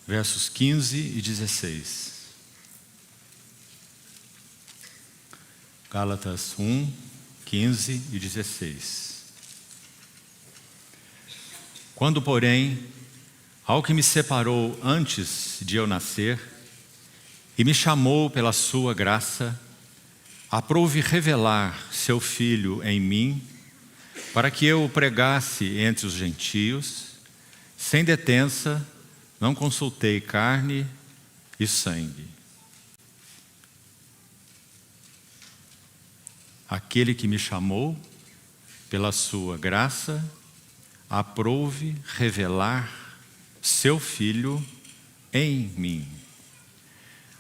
versos 15 e 16. Gálatas 1, 15 e 16. Quando, porém, ao que me separou antes de eu nascer e me chamou pela sua graça, aprouve revelar seu Filho em mim, para que eu o pregasse entre os gentios, sem detença, não consultei carne e sangue. Aquele que me chamou pela sua graça, aprouve revelar seu Filho em mim.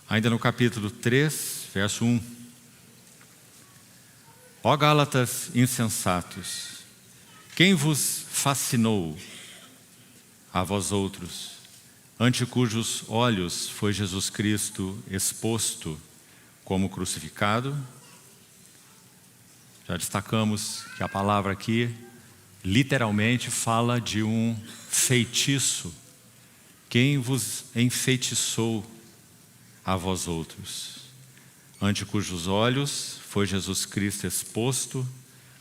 Ainda no capítulo 3, verso 1. Ó Gálatas insensatos, quem vos fascinou a vós outros, ante cujos olhos foi Jesus Cristo exposto como crucificado? Já destacamos que a palavra aqui literalmente fala de um feitiço. Quem vos enfeitiçou a vós outros, ante cujos olhos foi Jesus Cristo exposto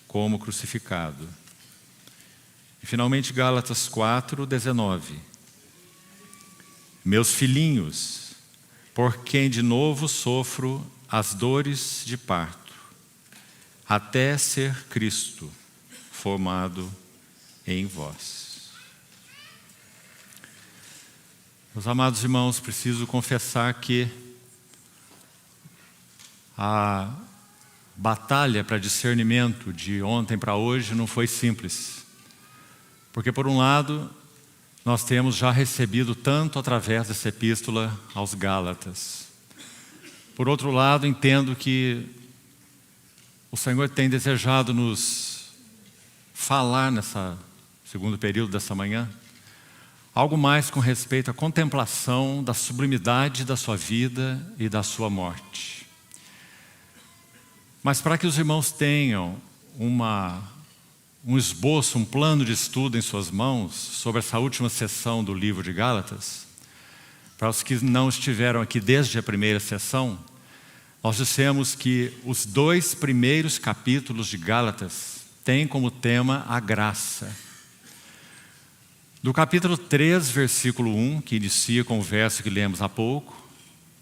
como crucificado. E finalmente Gálatas 4, 19. Meus filhinhos, por quem de novo sofro as dores de parto, até ser Cristo formado em vós. Meus amados irmãos, preciso confessar que a batalha para discernimento de ontem para hoje não foi simples. Porque, por um lado, nós temos já recebido tanto através dessa epístola aos Gálatas. Por outro lado, entendo que o Senhor tem desejado nos falar nessa segundo período dessa manhã algo mais com respeito à contemplação da sublimidade da sua vida e da sua morte. Mas para que os irmãos tenham um esboço, um plano de estudo em suas mãos sobre essa última sessão do livro de Gálatas, para os que não estiveram aqui desde a primeira sessão, nós dissemos que os 2 primeiros capítulos de Gálatas têm como tema a graça. Do capítulo 3, versículo 1, que inicia com o verso que lemos há pouco,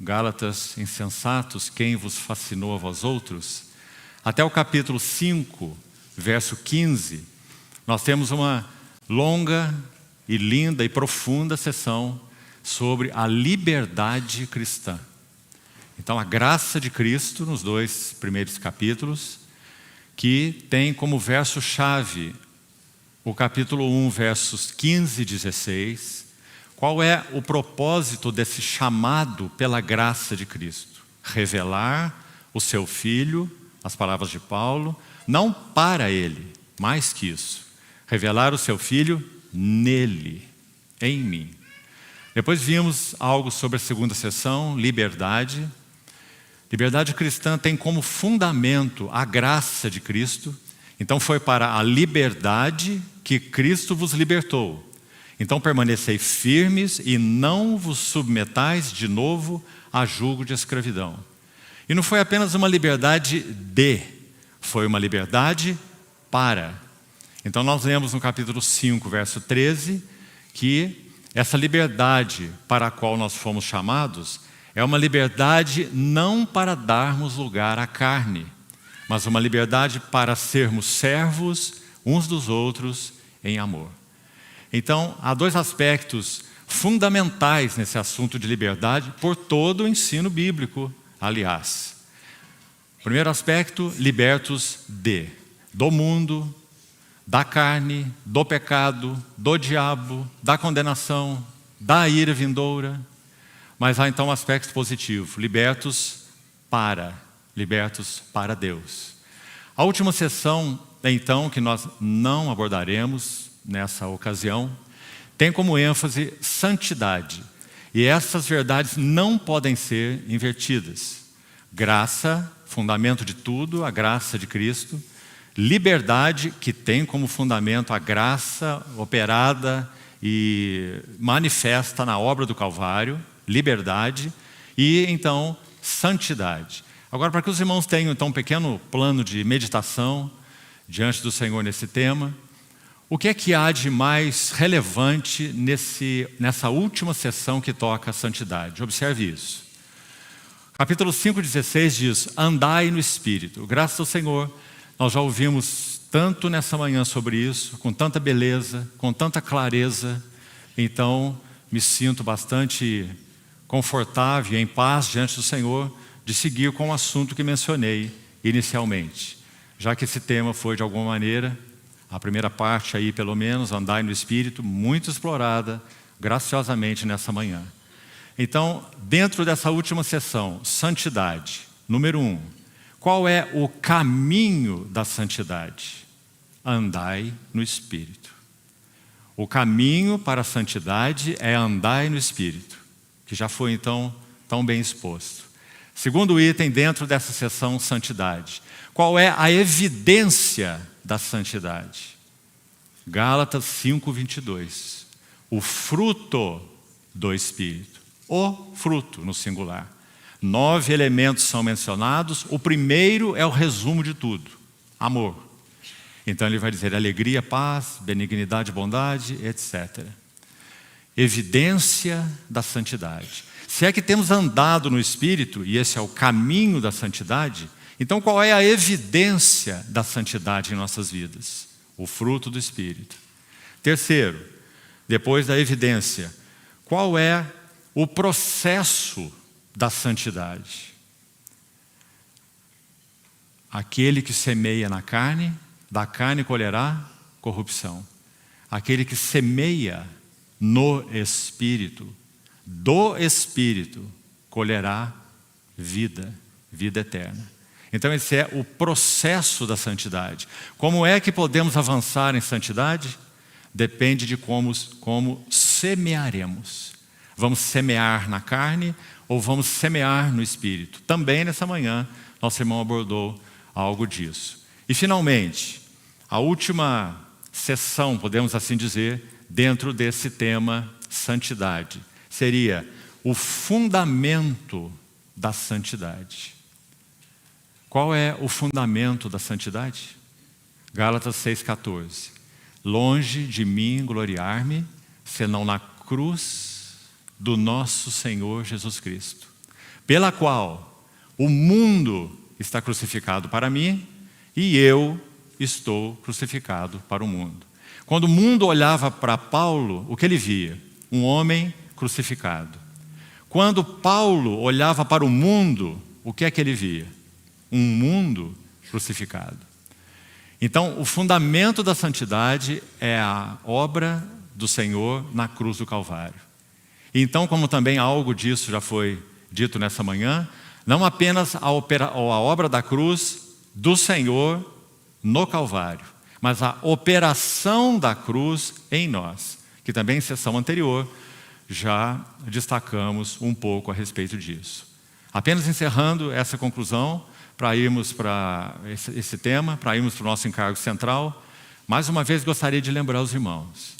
Gálatas insensatos, quem vos fascinou a vós outros, até o capítulo 5, verso 15, nós temos uma longa e linda e profunda sessão sobre a liberdade cristã. Então, a graça de Cristo, nos 2 primeiros capítulos, que tem como verso-chave o capítulo 1, versos 15 e 16. Qual é o propósito desse chamado pela graça de Cristo? Revelar o seu Filho, as palavras de Paulo, não para Ele, mais que isso. Revelar o seu Filho nele, em mim. Depois vimos algo sobre a segunda sessão, liberdade. Liberdade cristã tem como fundamento a graça de Cristo. Então foi para a liberdade que Cristo vos libertou. Então permanecei firmes e não vos submetais de novo a jugo de escravidão. E não foi apenas uma liberdade foi uma liberdade para. Então nós lemos no capítulo 5, verso 13, que essa liberdade para a qual nós fomos chamados é uma liberdade não para darmos lugar à carne, mas uma liberdade para sermos servos uns dos outros em amor. Então, há 2 aspectos fundamentais nesse assunto de liberdade por todo o ensino bíblico, aliás. Primeiro aspecto, libertos do mundo, da carne, do pecado, do diabo, da condenação, da ira vindoura. Mas há então um aspecto positivo, libertos para Deus. A última sessão, então, que nós não abordaremos nessa ocasião, tem como ênfase santidade. E essas verdades não podem ser invertidas. Graça, fundamento de tudo, a graça de Cristo. Liberdade, que tem como fundamento a graça operada e manifesta na obra do Calvário, liberdade e então santidade. Agora, para que os irmãos tenham então um pequeno plano de meditação diante do Senhor nesse tema, o que é que há de mais relevante nessa última sessão que toca a santidade? Observe isso. Capítulo 5,16 diz: andai no Espírito. Graças ao Senhor, nós já ouvimos tanto nessa manhã sobre isso, com tanta beleza, com tanta clareza. Então, me sinto bastante confortável e em paz diante do Senhor de seguir com o assunto que mencionei inicialmente. Já que esse tema foi, de alguma maneira, a primeira parte aí, pelo menos, andai no Espírito, muito explorada, graciosamente nessa manhã. Então, dentro dessa última sessão, santidade, número 1. Qual é o caminho da santidade? Andai no Espírito. O caminho para a santidade é andai no Espírito, que já foi, então, tão bem exposto. Segundo item dentro dessa sessão, santidade. Qual é a evidência da santidade? Gálatas 5:22. O fruto do Espírito. O fruto, no singular. 9 elementos são mencionados. O primeiro é o resumo de tudo. Amor. Então ele vai dizer alegria, paz, benignidade, bondade, etc. Evidência da santidade. Se é que temos andado no Espírito, e esse é o caminho da santidade, então qual é a evidência da santidade em nossas vidas? O fruto do Espírito. Terceiro, depois da evidência, qual é o processo da santidade? Aquele que semeia na carne, da carne colherá corrupção. Aquele que semeia no Espírito, do Espírito, colherá vida, vida eterna. Então esse é o processo da santidade. Como é que podemos avançar em santidade? Depende de como semearemos. Vamos semear na carne ou vamos semear no Espírito? Também nessa manhã, nosso irmão abordou algo disso. E finalmente, a última sessão, podemos assim dizer, dentro desse tema santidade, seria o fundamento da santidade. Qual é o fundamento da santidade? Gálatas 6,14. Longe de mim gloriar-me, senão na cruz do nosso Senhor Jesus Cristo, pela qual o mundo está crucificado para mim e eu estou crucificado para o mundo. Quando o mundo olhava para Paulo, o que ele via? Um homem crucificado. Quando Paulo olhava para o mundo, o que é que ele via? Um mundo crucificado. Então, o fundamento da santidade é a obra do Senhor na cruz do Calvário. Então, como também algo disso já foi dito nessa manhã, não apenas a obra da cruz do Senhor no Calvário, mas a operação da cruz em nós, que também em sessão anterior já destacamos um pouco a respeito disso. Apenas encerrando essa conclusão, para irmos para esse tema, para irmos para o nosso encargo central, mais uma vez gostaria de lembrar os irmãos.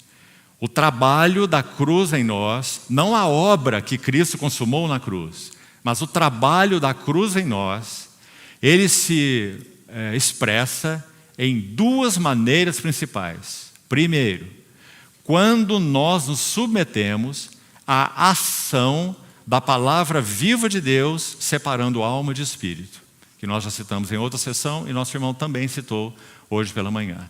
O trabalho da cruz em nós, não a obra que Cristo consumou na cruz, mas o trabalho da cruz em nós, ele se expressa em duas maneiras principais. Primeiro, quando nós nos submetemos à ação da palavra viva de Deus, separando alma de espírito, que nós já citamos em outra sessão e nosso irmão também citou hoje pela manhã.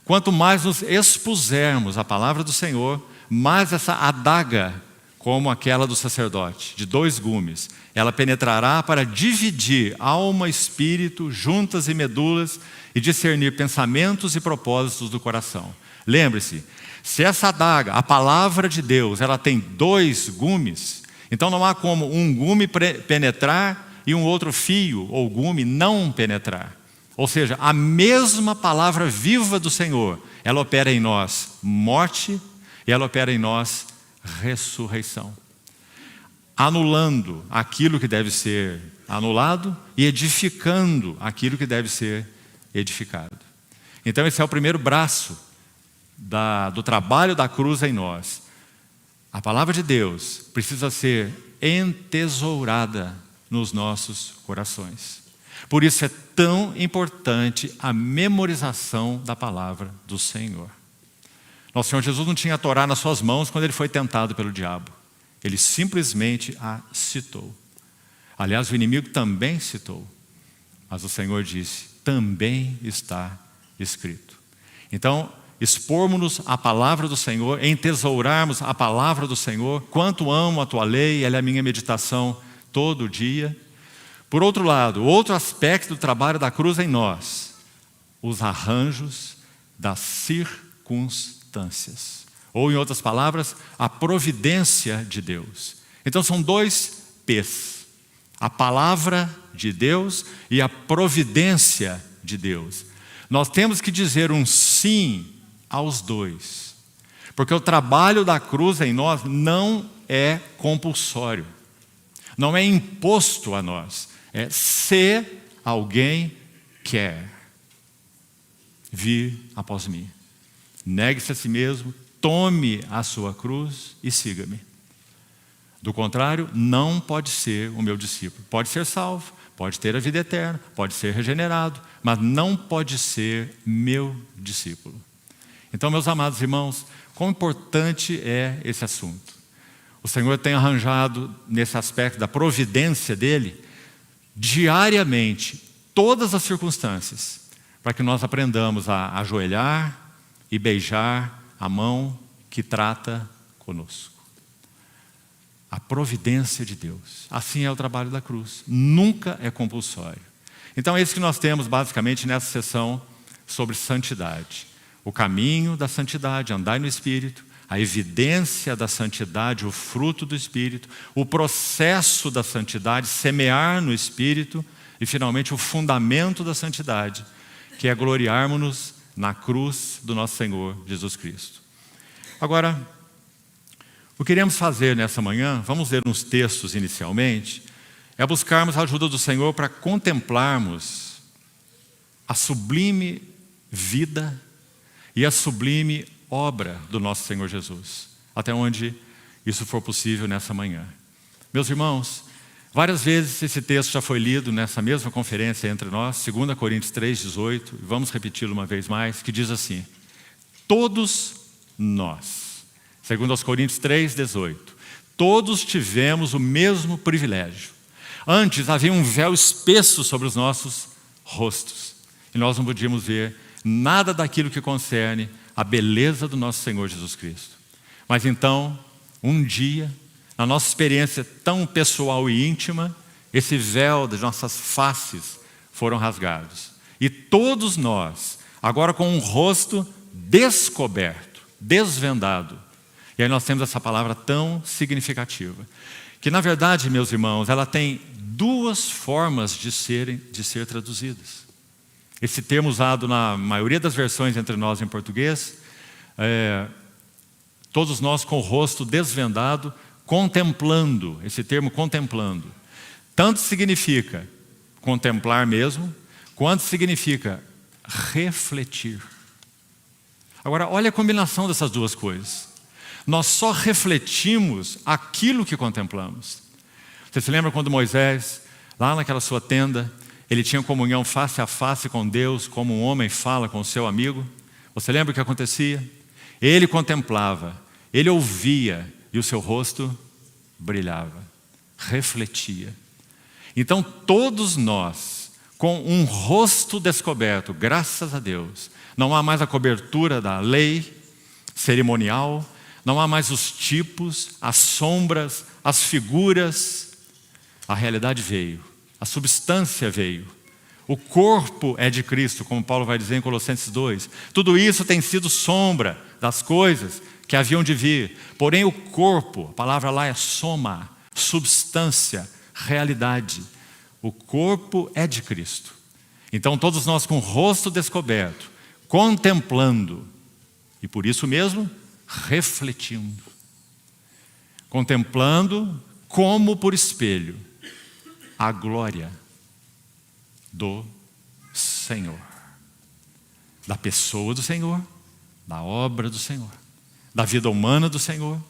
Quanto mais nos expusermos à palavra do Senhor, mais essa adaga, como aquela do sacerdote, de 2 gumes, ela penetrará para dividir alma e espírito, juntas e medulas, e discernir pensamentos e propósitos do coração. Lembre-se, se essa adaga, a palavra de Deus, ela tem 2 gumes, então não há como um gume penetrar e um outro fio ou gume não penetrar. Ou seja, a mesma palavra viva do Senhor, ela opera em nós morte e ela opera em nós ressurreição, anulando aquilo que deve ser anulado e edificando aquilo que deve ser edificado. Então esse é o primeiro braço do trabalho da cruz em nós, a palavra de Deus precisa ser entesourada nos nossos corações. Por isso é tão importante a memorização da palavra do Senhor. Nosso Senhor Jesus não tinha a Torá nas suas mãos quando ele foi tentado pelo diabo. Ele simplesmente a citou. Aliás, o inimigo também citou. Mas o Senhor disse, também está escrito. Então, expormos-nos à palavra do Senhor, entesourarmos a palavra do Senhor. Quanto amo a tua lei, ela é a minha meditação todo dia. Por outro lado, outro aspecto do trabalho da cruz em nós, os arranjos das circunstâncias. Ou, em outras palavras, a providência de Deus. Então são dois P's. A palavra de Deus e a providência de Deus. Nós temos que dizer um sim aos dois. Porque o trabalho da cruz em nós não é compulsório. Não é imposto a nós. É se alguém quer vir após mim. Negue-se a si mesmo, tome a sua cruz e siga-me. Do contrário, não pode ser o meu discípulo. Pode ser salvo, pode ter a vida eterna, pode ser regenerado, mas não pode ser meu discípulo. Então, meus amados irmãos, quão importante é esse assunto. O Senhor tem arranjado, nesse aspecto da providência dEle, diariamente, todas as circunstâncias, para que nós aprendamos a ajoelhar e beijar a mão que trata conosco. A providência de Deus. Assim é o trabalho da cruz. Nunca é compulsório. Então é isso que nós temos basicamente nessa sessão sobre santidade. O caminho da santidade, andar no Espírito, a evidência da santidade, o fruto do Espírito, o processo da santidade, semear no Espírito e finalmente o fundamento da santidade, que é gloriarmos-nos na cruz do nosso Senhor Jesus Cristo. Agora, o que queremos fazer nessa manhã, vamos ler uns textos inicialmente, é buscarmos a ajuda do Senhor para contemplarmos a sublime vida e a sublime obra do nosso Senhor Jesus, até onde isso for possível nessa manhã. Meus irmãos, várias vezes esse texto já foi lido nessa mesma conferência entre nós, 2 Coríntios 3,18, e vamos repeti-lo uma vez mais, que diz assim, todos nós, 2 Coríntios 3,18, todos tivemos o mesmo privilégio. Antes havia um véu espesso sobre os nossos rostos, e nós não podíamos ver nada daquilo que concerne a beleza do nosso Senhor Jesus Cristo. Mas então, um dia, na nossa experiência tão pessoal e íntima, esse véu das nossas faces foram rasgados. E todos nós, agora com um rosto descoberto, desvendado. E aí nós temos essa palavra tão significativa. Que na verdade, meus irmãos, ela tem duas formas de ser traduzidas. Esse termo usado na maioria das versões entre nós em português, todos nós com o rosto desvendado, contemplando, esse termo contemplando. Tanto significa contemplar mesmo, quanto significa refletir. Agora, olha a combinação dessas duas coisas. Nós só refletimos aquilo que contemplamos. Você se lembra quando Moisés, lá naquela sua tenda, ele tinha comunhão face a face com Deus, como um homem fala com o seu amigo? Você lembra o que acontecia? Ele contemplava, ele ouvia e o seu rosto brilhava, refletia. Então todos nós, com um rosto descoberto, graças a Deus, não há mais a cobertura da lei cerimonial, não há mais os tipos, as sombras, as figuras. A realidade veio, a substância veio. O corpo é de Cristo, como Paulo vai dizer em Colossenses 2. Tudo isso tem sido sombra das coisas que haviam de vir. Porém o corpo, a palavra lá é soma, substância, realidade. O corpo é de Cristo. Então todos nós com o rosto descoberto, contemplando, e por isso mesmo, refletindo. Contemplando como por espelho a glória do Senhor. Da pessoa do Senhor, da obra do Senhor, da vida humana do Senhor,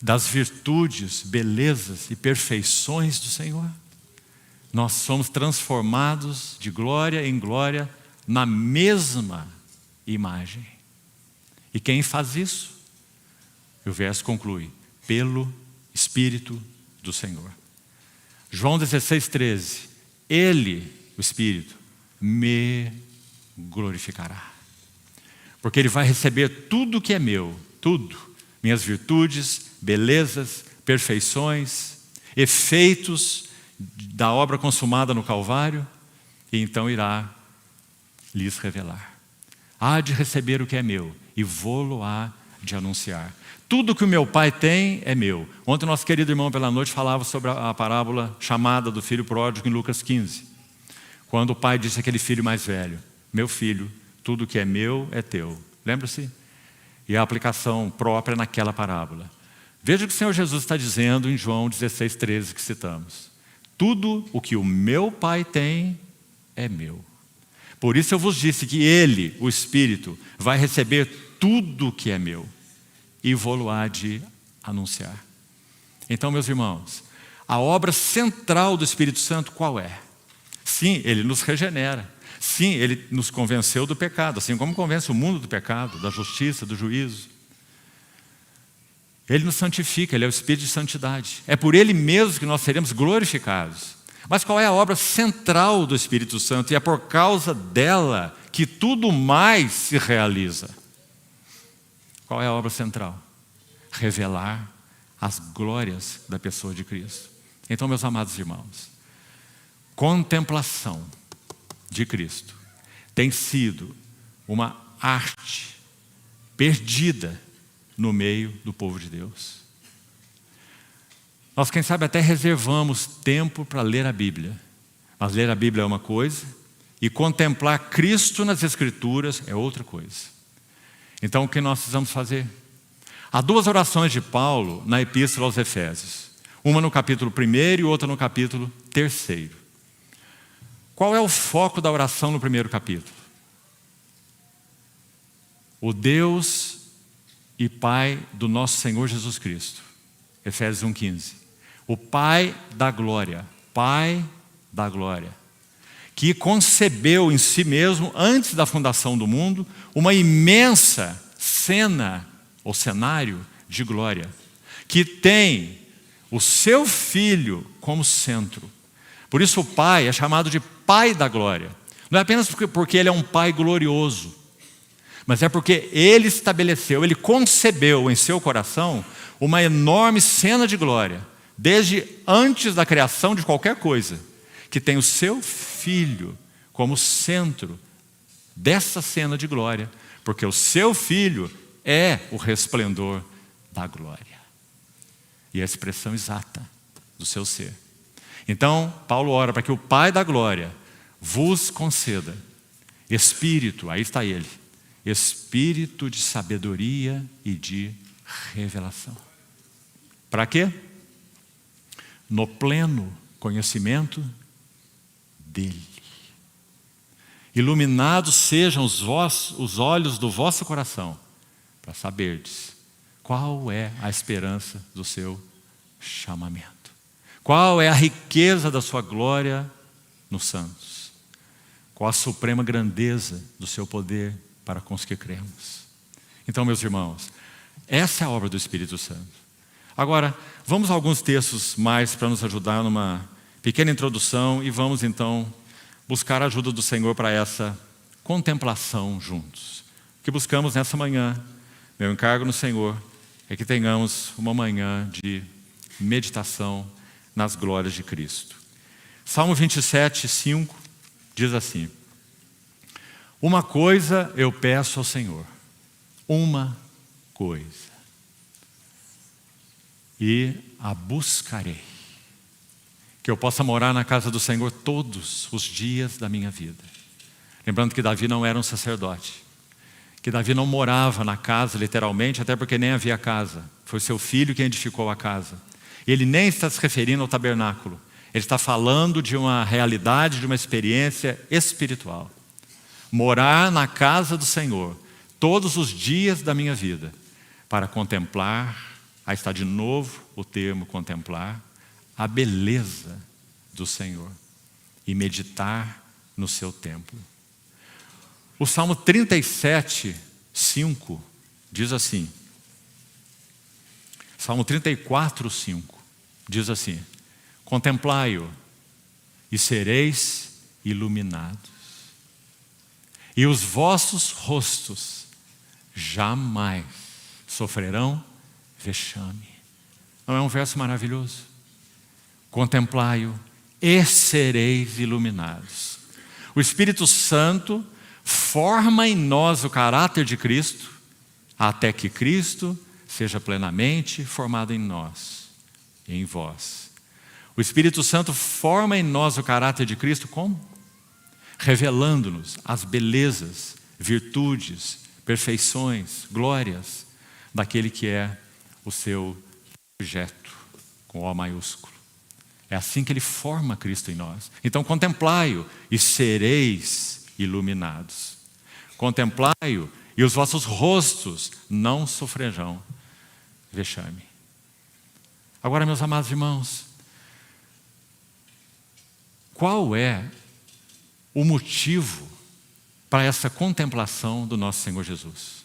das virtudes, belezas e perfeições do Senhor. Nós somos transformados de glória em glória na mesma imagem. E quem faz isso? O verso conclui: pelo Espírito do Senhor. João 16:13. Ele, o Espírito, me glorificará. Porque Ele vai receber tudo que é meu, tudo. Minhas virtudes, belezas, perfeições, efeitos da obra consumada no Calvário, e então irá lhes revelar. Há de receber o que é meu, e vou-lo-á de anunciar. Tudo que o meu Pai tem é meu. Ontem nosso querido irmão pela noite falava sobre a parábola chamada do filho pródigo em Lucas 15. Quando o pai disse àquele filho mais velho: meu filho, tudo que é meu é teu. Lembra-se? E a aplicação própria naquela parábola. Veja o que o Senhor Jesus está dizendo em João 16:13 que citamos. Tudo o que o meu Pai tem é meu. Por isso eu vos disse que Ele, o Espírito, vai receber tudo o que é meu e vou-lo-á de anunciar. Então, meus irmãos, a obra central do Espírito Santo qual é? Sim, Ele nos regenera. Sim, Ele nos convenceu do pecado, assim como convence o mundo do pecado, da justiça, do juízo. Ele nos santifica, Ele é o Espírito de santidade. É por Ele mesmo que nós seremos glorificados. Mas qual é a obra central do Espírito Santo? E é por causa dela que tudo mais se realiza. Qual é a obra central? Revelar as glórias da pessoa de Cristo. Então, meus amados irmãos, contemplação de Cristo tem sido uma arte perdida no meio do povo de Deus. Nós, quem sabe, até reservamos tempo para ler a Bíblia. Mas ler a Bíblia é uma coisa e contemplar Cristo nas Escrituras é outra coisa. Então, o que nós precisamos fazer? Há duas orações de Paulo na Epístola aos Efésios. Uma no capítulo 1 e outra no capítulo 3. Qual é o foco da oração no primeiro capítulo? O Deus e Pai do nosso Senhor Jesus Cristo. Efésios 1:15. O Pai da glória, que concebeu em si mesmo, antes da fundação do mundo, uma imensa cena ou cenário de glória, que tem o seu Filho como centro. Por isso o Pai é chamado de Pai da glória. Não é apenas porque Ele é um Pai glorioso, mas é porque Ele estabeleceu, Ele concebeu em seu coração uma enorme cena de glória, desde antes da criação de qualquer coisa, que tem o seu Filho como centro dessa cena de glória, porque o seu Filho é o resplendor da glória e a expressão exata do seu ser. Então, Paulo ora para que o Pai da glória vos conceda Espírito, aí está Ele, Espírito de sabedoria e de revelação. Para quê? No pleno conhecimento dEle. Iluminados sejam os olhos do vosso coração, para saberdes qual é a esperança do seu chamamento. Qual é a riqueza da sua glória nos santos? Qual a suprema grandeza do seu poder para com os que cremos? Então, meus irmãos, essa é a obra do Espírito Santo. Agora, vamos a alguns textos mais para nos ajudar numa pequena introdução e vamos então buscar a ajuda do Senhor para essa contemplação juntos. O que buscamos nessa manhã, meu encargo no Senhor, é que tenhamos uma manhã de meditação nas glórias de Cristo. Salmo 27:5 diz assim: uma coisa eu peço ao Senhor, uma coisa, e a buscarei, que eu possa morar na casa do Senhor todos os dias da minha vida. Lembrando que Davi não era um sacerdote, que Davi não morava na casa literalmente, até porque nem havia casa. Foi seu filho quem edificou a casa. Ele nem está se referindo ao tabernáculo. Ele está falando de uma realidade, de uma experiência espiritual. Morar na casa do Senhor todos os dias da minha vida para contemplar, aí está de novo o termo contemplar, a beleza do Senhor e meditar no seu templo. O Salmo 37, 5 diz assim, Salmo 34, 5 diz assim: contemplai-o e sereis iluminados, e os vossos rostos jamais sofrerão vexame. Não é um verso maravilhoso? Contemplai-o e sereis iluminados. O Espírito Santo forma em nós o caráter de Cristo, até que Cristo seja plenamente formado em nós, em vós. O Espírito Santo forma em nós o caráter de Cristo como? Revelando-nos as belezas, virtudes, perfeições, glórias daquele que é o seu objeto, com O maiúsculo. É assim que ele forma Cristo em nós. Então contemplai-o e sereis iluminados. Contemplai-o e os vossos rostos não sofrerão vexame. Agora, meus amados irmãos, qual é o motivo para essa contemplação do nosso Senhor Jesus?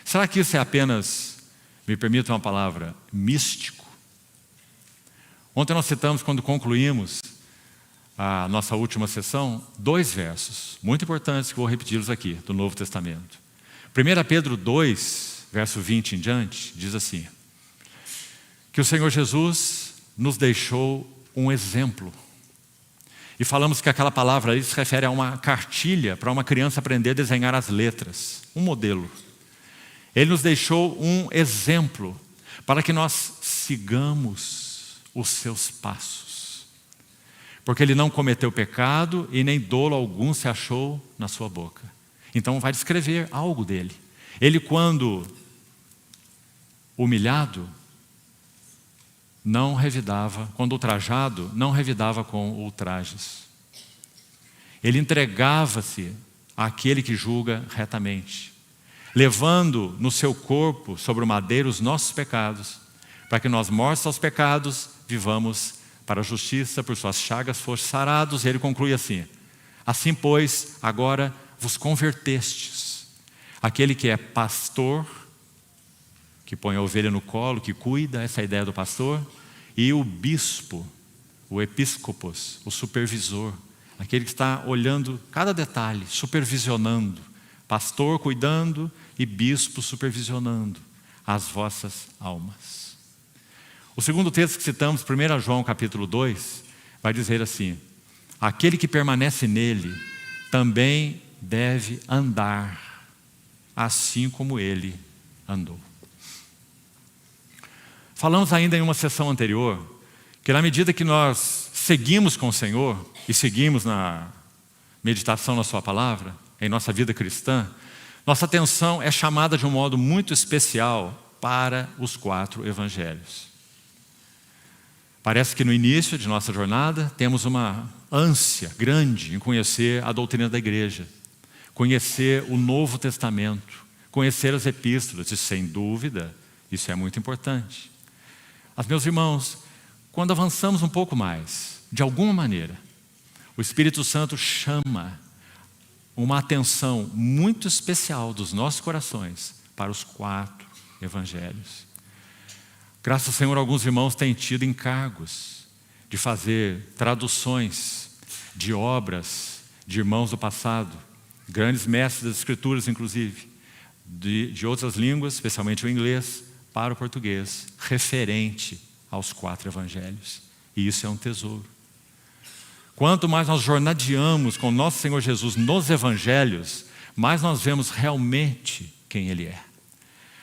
Será que isso é apenas, me permita uma palavra, místico? Ontem nós citamos, quando concluímos a nossa última sessão, 2 versos muito importantes que vou repeti-los aqui, do Novo Testamento. 1 Pedro 2, verso 20 em diante, diz assim: que o Senhor Jesus nos deixou um exemplo. E falamos que aquela palavra ali se refere a uma cartilha para uma criança aprender a desenhar as letras, um modelo. Ele nos deixou um exemplo para que nós sigamos os seus passos. Porque ele não cometeu pecado e nem dolo algum se achou na sua boca. Então vai descrever algo dele. Ele, quando humilhado, não revidava, quando ultrajado, não revidava com ultrajes. Ele entregava-se àquele que julga retamente, levando no seu corpo sobre o madeiro os nossos pecados, para que nós, mortos aos pecados, vivamos para a justiça. Por suas chagas foste sarados. E ele conclui assim: assim pois, agora vos convertestes. Aquele que é pastor, que põe a ovelha no colo, que cuida, essa é a ideia do pastor, e o bispo, o episcopos, o supervisor, aquele que está olhando cada detalhe, supervisionando, pastor cuidando e bispo supervisionando as vossas almas. O segundo texto que citamos, 1 João capítulo 2, vai dizer assim: aquele que permanece nele também deve andar assim como ele andou. Falamos ainda em uma sessão anterior que, na medida que nós seguimos com o Senhor e seguimos na meditação na sua palavra, em nossa vida cristã, nossa atenção é chamada de um modo muito especial para os 4 evangelhos. Parece que no início de nossa jornada temos uma ânsia grande em conhecer a doutrina da igreja, conhecer o Novo Testamento, conhecer as epístolas, e sem dúvida, isso é muito importante. Mas, meus irmãos, quando avançamos um pouco mais, de alguma maneira, o Espírito Santo chama uma atenção muito especial dos nossos corações para os 4 evangelhos. Graças ao Senhor, alguns irmãos têm tido encargos de fazer traduções de obras de irmãos do passado, grandes mestres das Escrituras, inclusive, de outras línguas, especialmente o inglês, para o português, referente aos 4 evangelhos. E isso é um tesouro. Quanto mais nós jornadeamos com o nosso Senhor Jesus nos evangelhos, mais nós vemos realmente quem Ele é.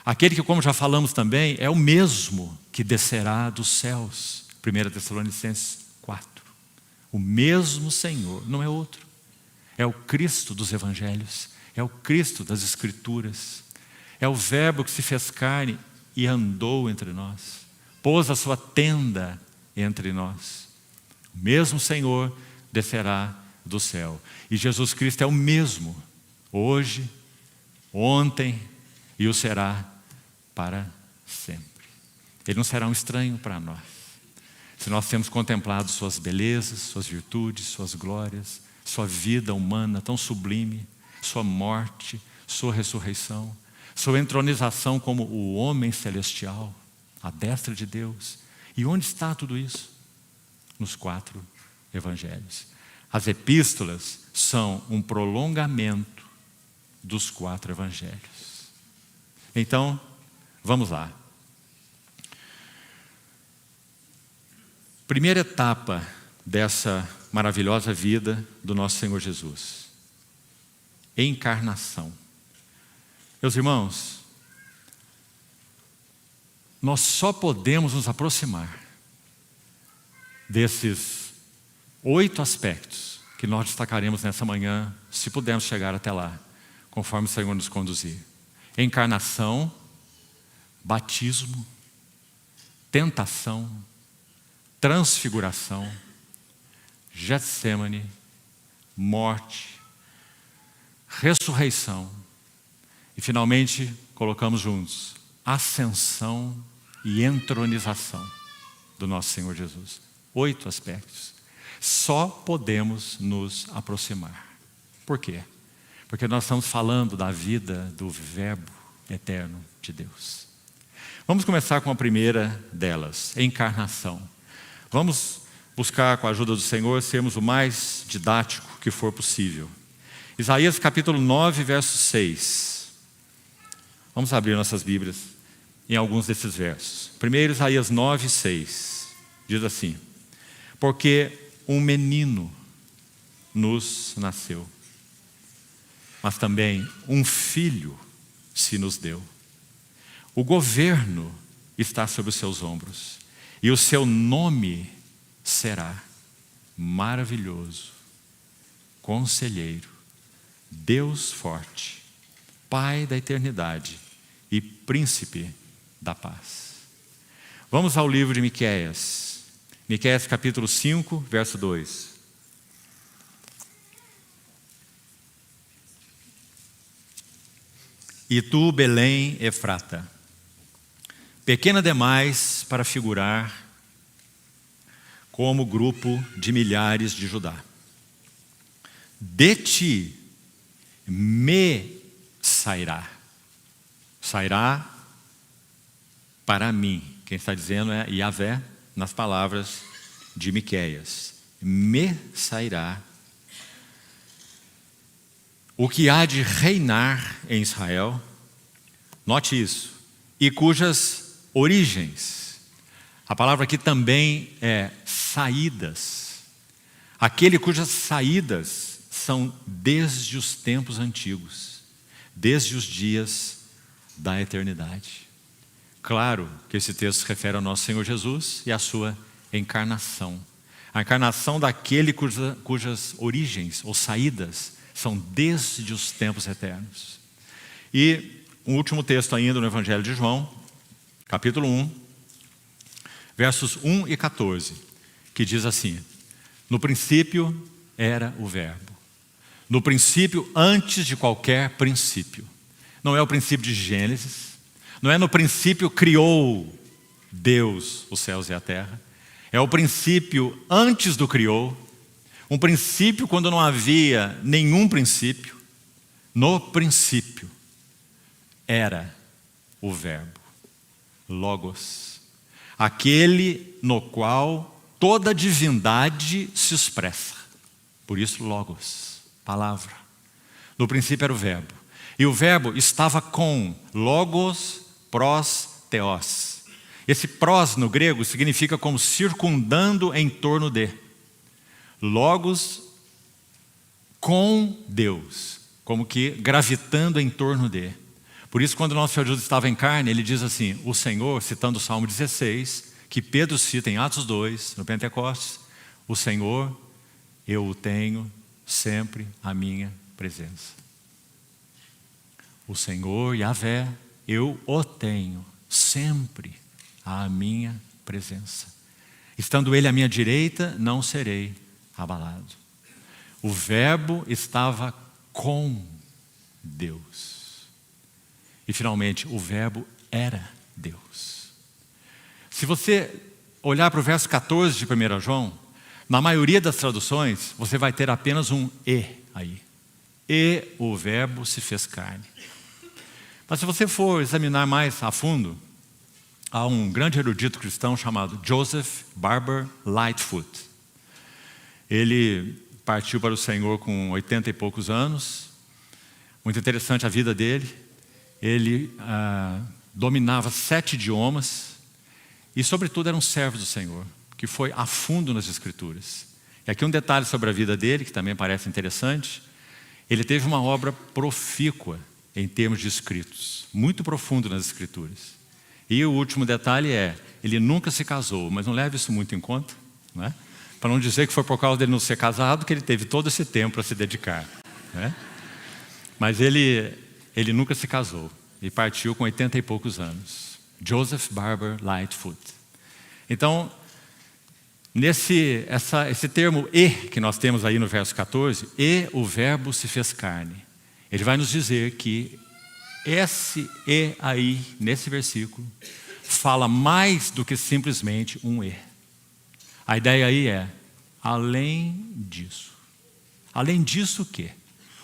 Aquele que, como já falamos também, é o mesmo que descerá dos céus. 1 Tessalonicenses 4. O mesmo Senhor, não é outro. É o Cristo dos evangelhos, é o Cristo das Escrituras. É o Verbo que se fez carne e andou entre nós, pôs a sua tenda entre nós. O mesmo Senhor descerá do céu. E Jesus Cristo é o mesmo, hoje, ontem e o será para sempre. Ele não será um estranho para nós. Se nós temos contemplado suas belezas, suas virtudes, suas glórias, sua vida humana tão sublime, sua morte, sua ressurreição, sua entronização como o homem celestial, à destra de Deus. E onde está tudo isso? Nos 4 evangelhos. As epístolas são um prolongamento dos 4 evangelhos. Então, vamos lá. Primeira etapa dessa maravilhosa vida do nosso Senhor Jesus. Encarnação. Meus irmãos, nós só podemos nos aproximar desses 8 aspectos que nós destacaremos nessa manhã, se pudermos chegar até lá, conforme o Senhor nos conduzir. Encarnação, batismo, tentação, transfiguração, Getsêmani, morte, ressurreição e finalmente colocamos juntos ascensão e entronização do nosso Senhor Jesus. 8 aspectos. Só podemos nos aproximar. Por quê? Porque nós estamos falando da vida do Verbo eterno de Deus. Vamos começar com a primeira delas, encarnação. Vamos buscar, com a ajuda do Senhor, sermos o mais didático que for possível. Isaías capítulo 9, verso 6. Vamos abrir nossas Bíblias em alguns desses versos. Primeiro, Isaías 9, 6. Diz assim: porque um menino nos nasceu, mas também um filho se nos deu. O governo está sobre os seus ombros, e o seu nome será Maravilhoso, Conselheiro, Deus Forte, Pai da Eternidade e Príncipe da Paz. Vamos ao livro de Miqueias. Miqueias capítulo 5, verso 2. E tu, Belém Efrata, pequena demais para figurar como grupo de milhares de Judá. De ti me sairá. Sairá para mim. Quem está dizendo é Yahvé, nas palavras de Miqueias. Me sairá o que há de reinar em Israel, note isso, e cujas origens, a palavra aqui também é saídas, aquele cujas saídas são desde os tempos antigos, desde os dias da eternidade. Claro que esse texto se refere ao nosso Senhor Jesus e à sua encarnação. A encarnação daquele cujas origens ou saídas são desde os tempos eternos. E um último texto ainda no Evangelho de João, capítulo 1, versos 1 e 14, que diz assim: no princípio era o Verbo. No princípio, antes de qualquer princípio. Não é o princípio de Gênesis, não é no princípio criou Deus os céus e a terra. É o princípio antes do criou, um princípio quando não havia nenhum princípio. No princípio era o Verbo, Logos, aquele no qual toda a divindade se expressa. Por isso Logos, palavra. No princípio era o Verbo. E o Verbo estava com Logos, pros, theos. Esse pros no grego significa como circundando em torno de. Logos com Deus, como que gravitando em torno de. Por isso, quando o nosso Senhor Jesus estava em carne, ele diz assim, o Senhor, citando o Salmo 16, que Pedro cita em Atos 2, no Pentecostes, o Senhor, eu o tenho sempre à minha presença. O Senhor, Yahvé, eu o tenho sempre à minha presença. Estando ele à minha direita, não serei abalado. O Verbo estava com Deus. E finalmente, o verbo era Deus. Se você olhar para o verso 14 de 1 João, na maioria das traduções, você vai ter apenas um "e" aí. E o verbo se fez carne. Mas se você for examinar mais a fundo, há um grande erudito cristão chamado Joseph Barber Lightfoot. Ele partiu para o Senhor com 80 e poucos anos. Muito interessante a vida dele. Ele dominava 7 idiomas e, sobretudo, era um servo do Senhor, que foi a fundo nas Escrituras. E aqui um detalhe sobre a vida dele, que também parece interessante. Ele teve uma obra profícua em termos de escritos, muito profundo nas Escrituras. E o último detalhe é, ele nunca se casou, mas não leve isso muito em conta, não é? Para não dizer que foi por causa dele não ser casado que ele teve todo esse tempo para se dedicar, né? Mas ele nunca se casou e partiu com 80 e poucos anos. Joseph Barber Lightfoot. Então, esse termo "e" que nós temos aí no verso 14, "e o verbo se fez carne", ele vai nos dizer que esse "e" aí, nesse versículo, fala mais do que simplesmente um "e". A ideia aí é, além disso. Além disso o quê?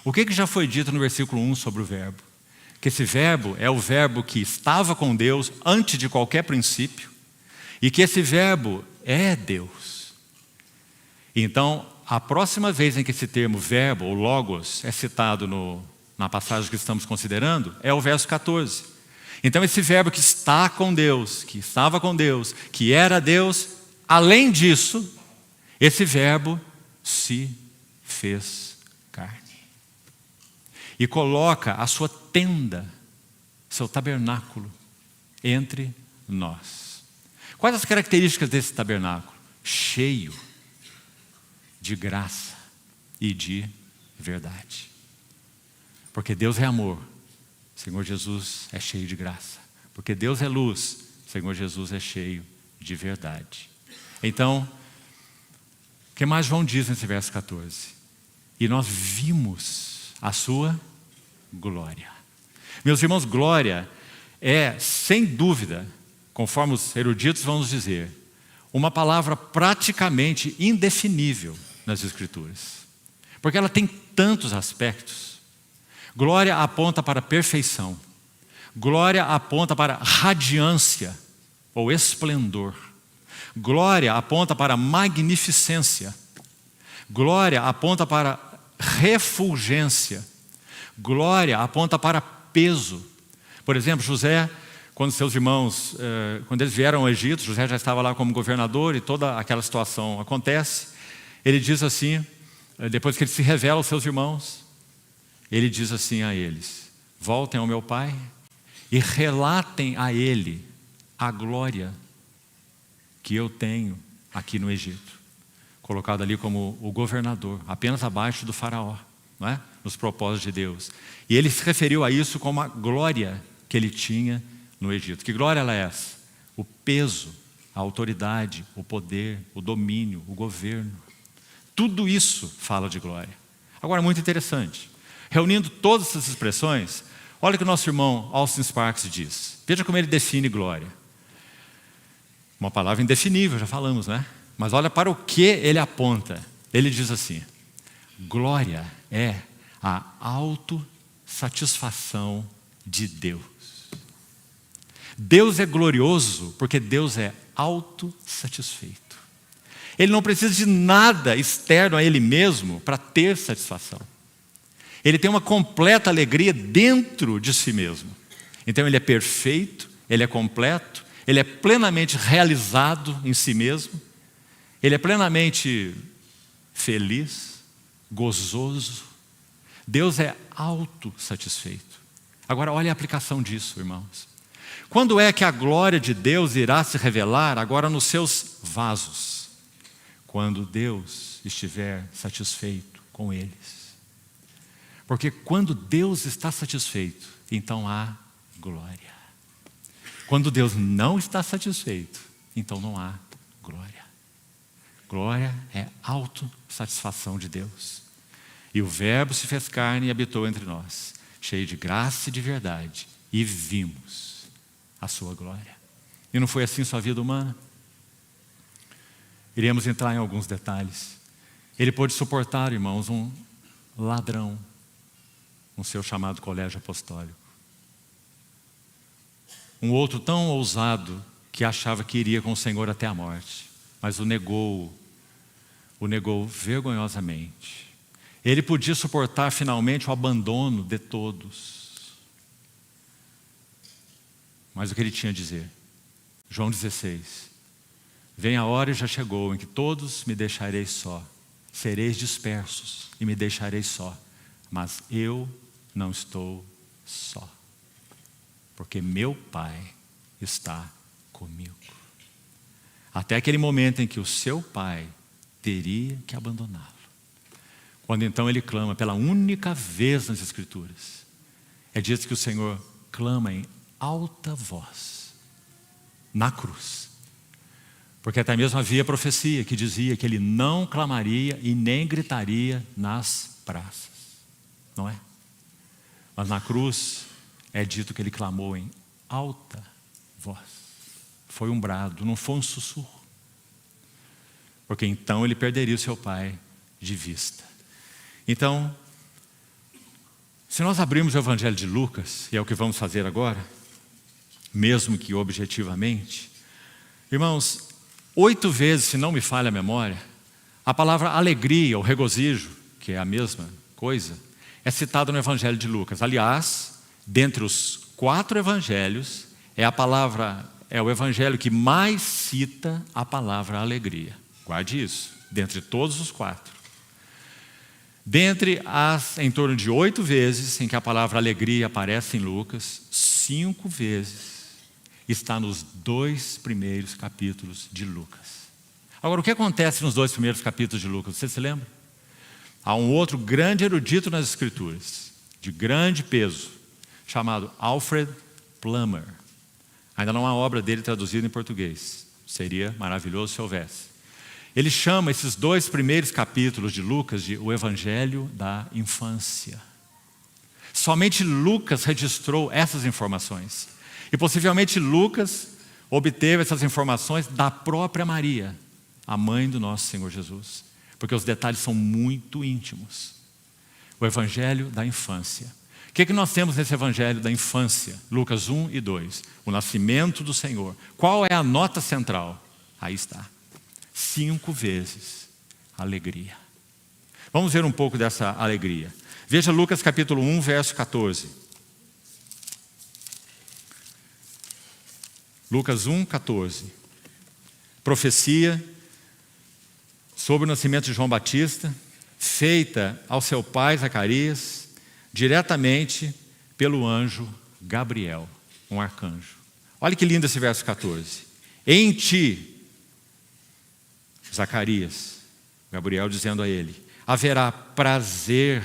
O que já foi dito no versículo 1 sobre o verbo? Que esse verbo é o verbo que estava com Deus antes de qualquer princípio, e que esse verbo é Deus. Então, a próxima vez em que esse termo verbo, ou logos, é citado na passagem que estamos considerando, é o verso 14. Então, esse verbo que está com Deus, que estava com Deus, que era Deus, além disso, esse verbo se fez carne. E coloca a sua tenda, seu tabernáculo, entre nós. Quais as características desse tabernáculo? Cheio de graça e de verdade. Porque Deus é amor, Senhor Jesus é cheio de graça. Porque Deus é luz, Senhor Jesus é cheio de verdade. Então, o que mais João diz nesse verso 14? E nós vimos a sua glória. Meus irmãos, glória é, sem dúvida, conforme os eruditos vão nos dizer, uma palavra praticamente indefinível nas Escrituras. Porque ela tem tantos aspectos. Glória aponta para a perfeição. Glória aponta para radiância ou esplendor. Glória aponta para magnificência. Glória aponta para refulgência. Glória aponta para peso. Por exemplo, José, quando seus irmãos, quando eles vieram ao Egito, José já estava lá como governador e toda aquela situação acontece. Ele diz assim, depois que ele se revela aos seus irmãos, ele diz assim a eles: voltem ao meu pai e relatem a ele a glória que eu tenho aqui no Egito. Colocado ali como o governador, apenas abaixo do faraó, não é? Nos propósitos de Deus. E ele se referiu a isso como a glória que ele tinha no Egito. Que glória ela é essa? O peso, a autoridade, o poder, o domínio, o governo. Tudo isso fala de glória. Agora, muito interessante. Reunindo todas essas expressões, olha o que o nosso irmão Austin Sparks diz. Veja como ele define glória. Uma palavra indefinível, já falamos, né? Mas olha para o que ele aponta. Ele diz assim: glória é a autossatisfação de Deus. Deus é glorioso porque Deus é autossatisfeito. Ele não precisa de nada externo a Ele mesmo para ter satisfação. Ele tem uma completa alegria dentro de si mesmo. Então Ele é perfeito, Ele é completo, Ele é plenamente realizado em si mesmo. Ele é plenamente feliz, gozoso. Deus é autossatisfeito. Agora, olha a aplicação disso, irmãos. Quando é que a glória de Deus irá se revelar agora nos seus vasos? Quando Deus estiver satisfeito com eles. Porque quando Deus está satisfeito, então há glória. Quando Deus não está satisfeito, então não há glória. Glória é autossatisfação de Deus. E o Verbo se fez carne e habitou entre nós, cheio de graça e de verdade. e vimos a sua glória. E não foi assim sua vida humana? Iremos entrar em alguns detalhes. Ele pôde suportar, irmãos, um ladrão no seu chamado colégio apostólico. Um outro tão ousado que achava que iria com o Senhor até a morte, mas o negou vergonhosamente. Ele podia suportar finalmente o abandono de todos. Mas o que ele tinha a dizer? João 16. Vem a hora e já chegou em que todos me deixareis só. Sereis dispersos e me deixareis só. Mas eu não estou só. Porque meu Pai está comigo. Até aquele momento em que o seu Pai teria que abandoná-lo. Quando então ele clama pela única vez nas Escrituras, é dito que o Senhor clama em alta voz, na cruz. Porque até mesmo havia profecia que dizia que ele não clamaria e nem gritaria nas praças. Não é? Mas na cruz é dito que ele clamou em alta voz. Foi um brado, não foi um sussurro. Porque então ele perderia o seu Pai de vista. Então, se nós abrirmos o Evangelho de Lucas, e é o que vamos fazer agora, mesmo que objetivamente, irmãos, 8 vezes, se não me falha a memória, a palavra alegria ou regozijo, que é a mesma coisa, é citada no Evangelho de Lucas. Aliás, dentre os 4 evangelhos, é o evangelho que mais cita a palavra alegria. Guarde isso, dentre todos os 4. Dentre as em torno de 8 vezes em que a palavra alegria aparece em Lucas, 5 vezes está nos 2 primeiros capítulos de Lucas. Agora, o que acontece nos 2 primeiros capítulos de Lucas? Você se lembra? Há um outro grande erudito nas Escrituras, de grande peso, chamado Alfred Plummer. Ainda não há obra dele traduzida em português. Seria maravilhoso se houvesse. Ele chama esses 2 primeiros capítulos de Lucas de o Evangelho da Infância. Somente Lucas registrou essas informações. E possivelmente Lucas obteve essas informações da própria Maria, a mãe do nosso Senhor Jesus. Porque os detalhes são muito íntimos. O Evangelho da Infância. O que nós temos nesse Evangelho da Infância? Lucas 1 e 2. O nascimento do Senhor. Qual é a nota central? Aí está. 5 vezes alegria. Vamos ver um pouco dessa alegria. Veja Lucas capítulo 1, verso 14. Lucas 1, 14. Profecia sobre o nascimento de João Batista, feita ao seu pai Zacarias, diretamente pelo anjo Gabriel, um arcanjo. Olha que lindo esse verso 14. Em ti, Zacarias, Gabriel dizendo a ele, haverá prazer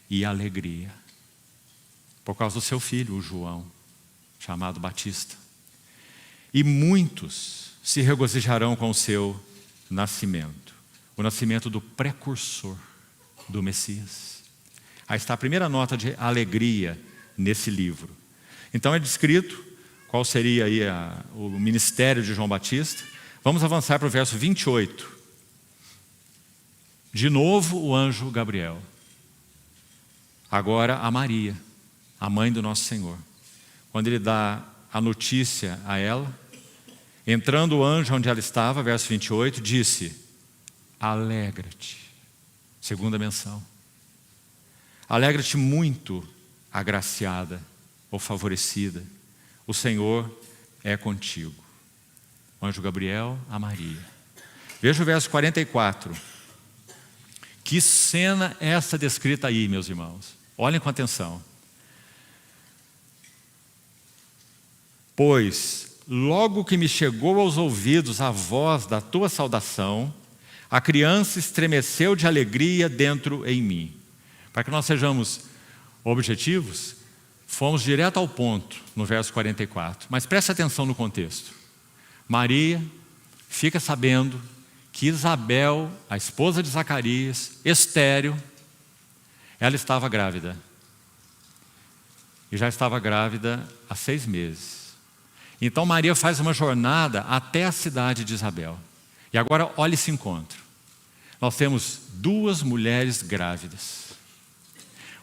e alegria, por causa do seu filho, o João, chamado Batista. E muitos se regozijarão com o seu nascimento, o nascimento do precursor do Messias. Aí está a primeira nota de alegria nesse livro. Então é descrito qual seria aí o ministério de João Batista. Vamos avançar para o verso 28. De novo o anjo Gabriel. Agora a Maria, a mãe do nosso Senhor. Quando ele dá a notícia a ela, entrando o anjo onde ela estava, verso 28, disse, alegra-te. Segunda menção. Alegra-te muito, agraciada ou favorecida. O Senhor é contigo. O anjo Gabriel a Maria. Veja o verso 44. Que cena é essa descrita aí, meus irmãos? Olhem com atenção. Pois, logo que me chegou aos ouvidos a voz da tua saudação, a criança estremeceu de alegria dentro em mim. Para que nós sejamos objetivos, fomos direto ao ponto no verso 44. Mas preste atenção no contexto. Maria fica sabendo que Isabel, a esposa de Zacarias, estéril, ela estava grávida. e já estava grávida há 6 meses. Então Maria faz uma jornada até a cidade de Isabel. E agora olha esse encontro. Nós temos 2 mulheres grávidas.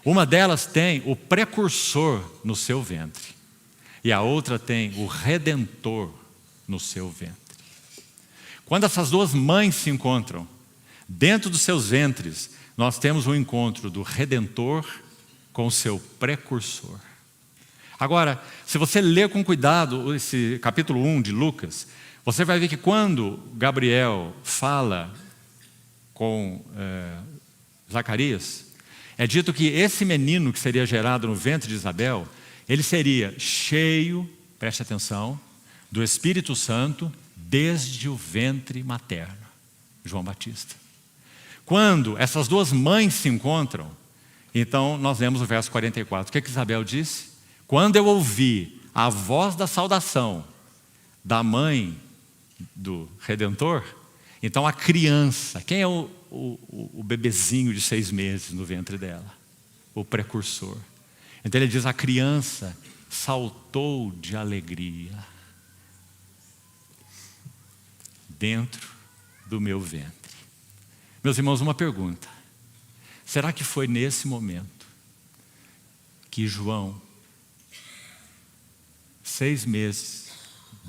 Uma delas tem o precursor no seu ventre. E a outra tem o Redentor no seu ventre. Quando essas 2 mães se encontram, dentro dos seus ventres, nós temos o encontro do Redentor com o seu precursor. Agora, se você ler com cuidado esse capítulo 1 de Lucas, você vai ver que quando Gabriel fala com Zacarias, é dito que esse menino que seria gerado no ventre de Isabel, ele seria cheio, preste atenção, do Espírito Santo desde o ventre materno, João Batista. Quando essas 2 mães se encontram, então nós lemos o verso 44. O que Isabel disse? Quando eu ouvi a voz da saudação da mãe do Redentor, então a criança, quem é o bebezinho de 6 meses no ventre dela? O precursor. Então ele diz, a criança saltou de alegria dentro do meu ventre. Meus irmãos, uma pergunta. Será que foi nesse momento que João, 6 meses,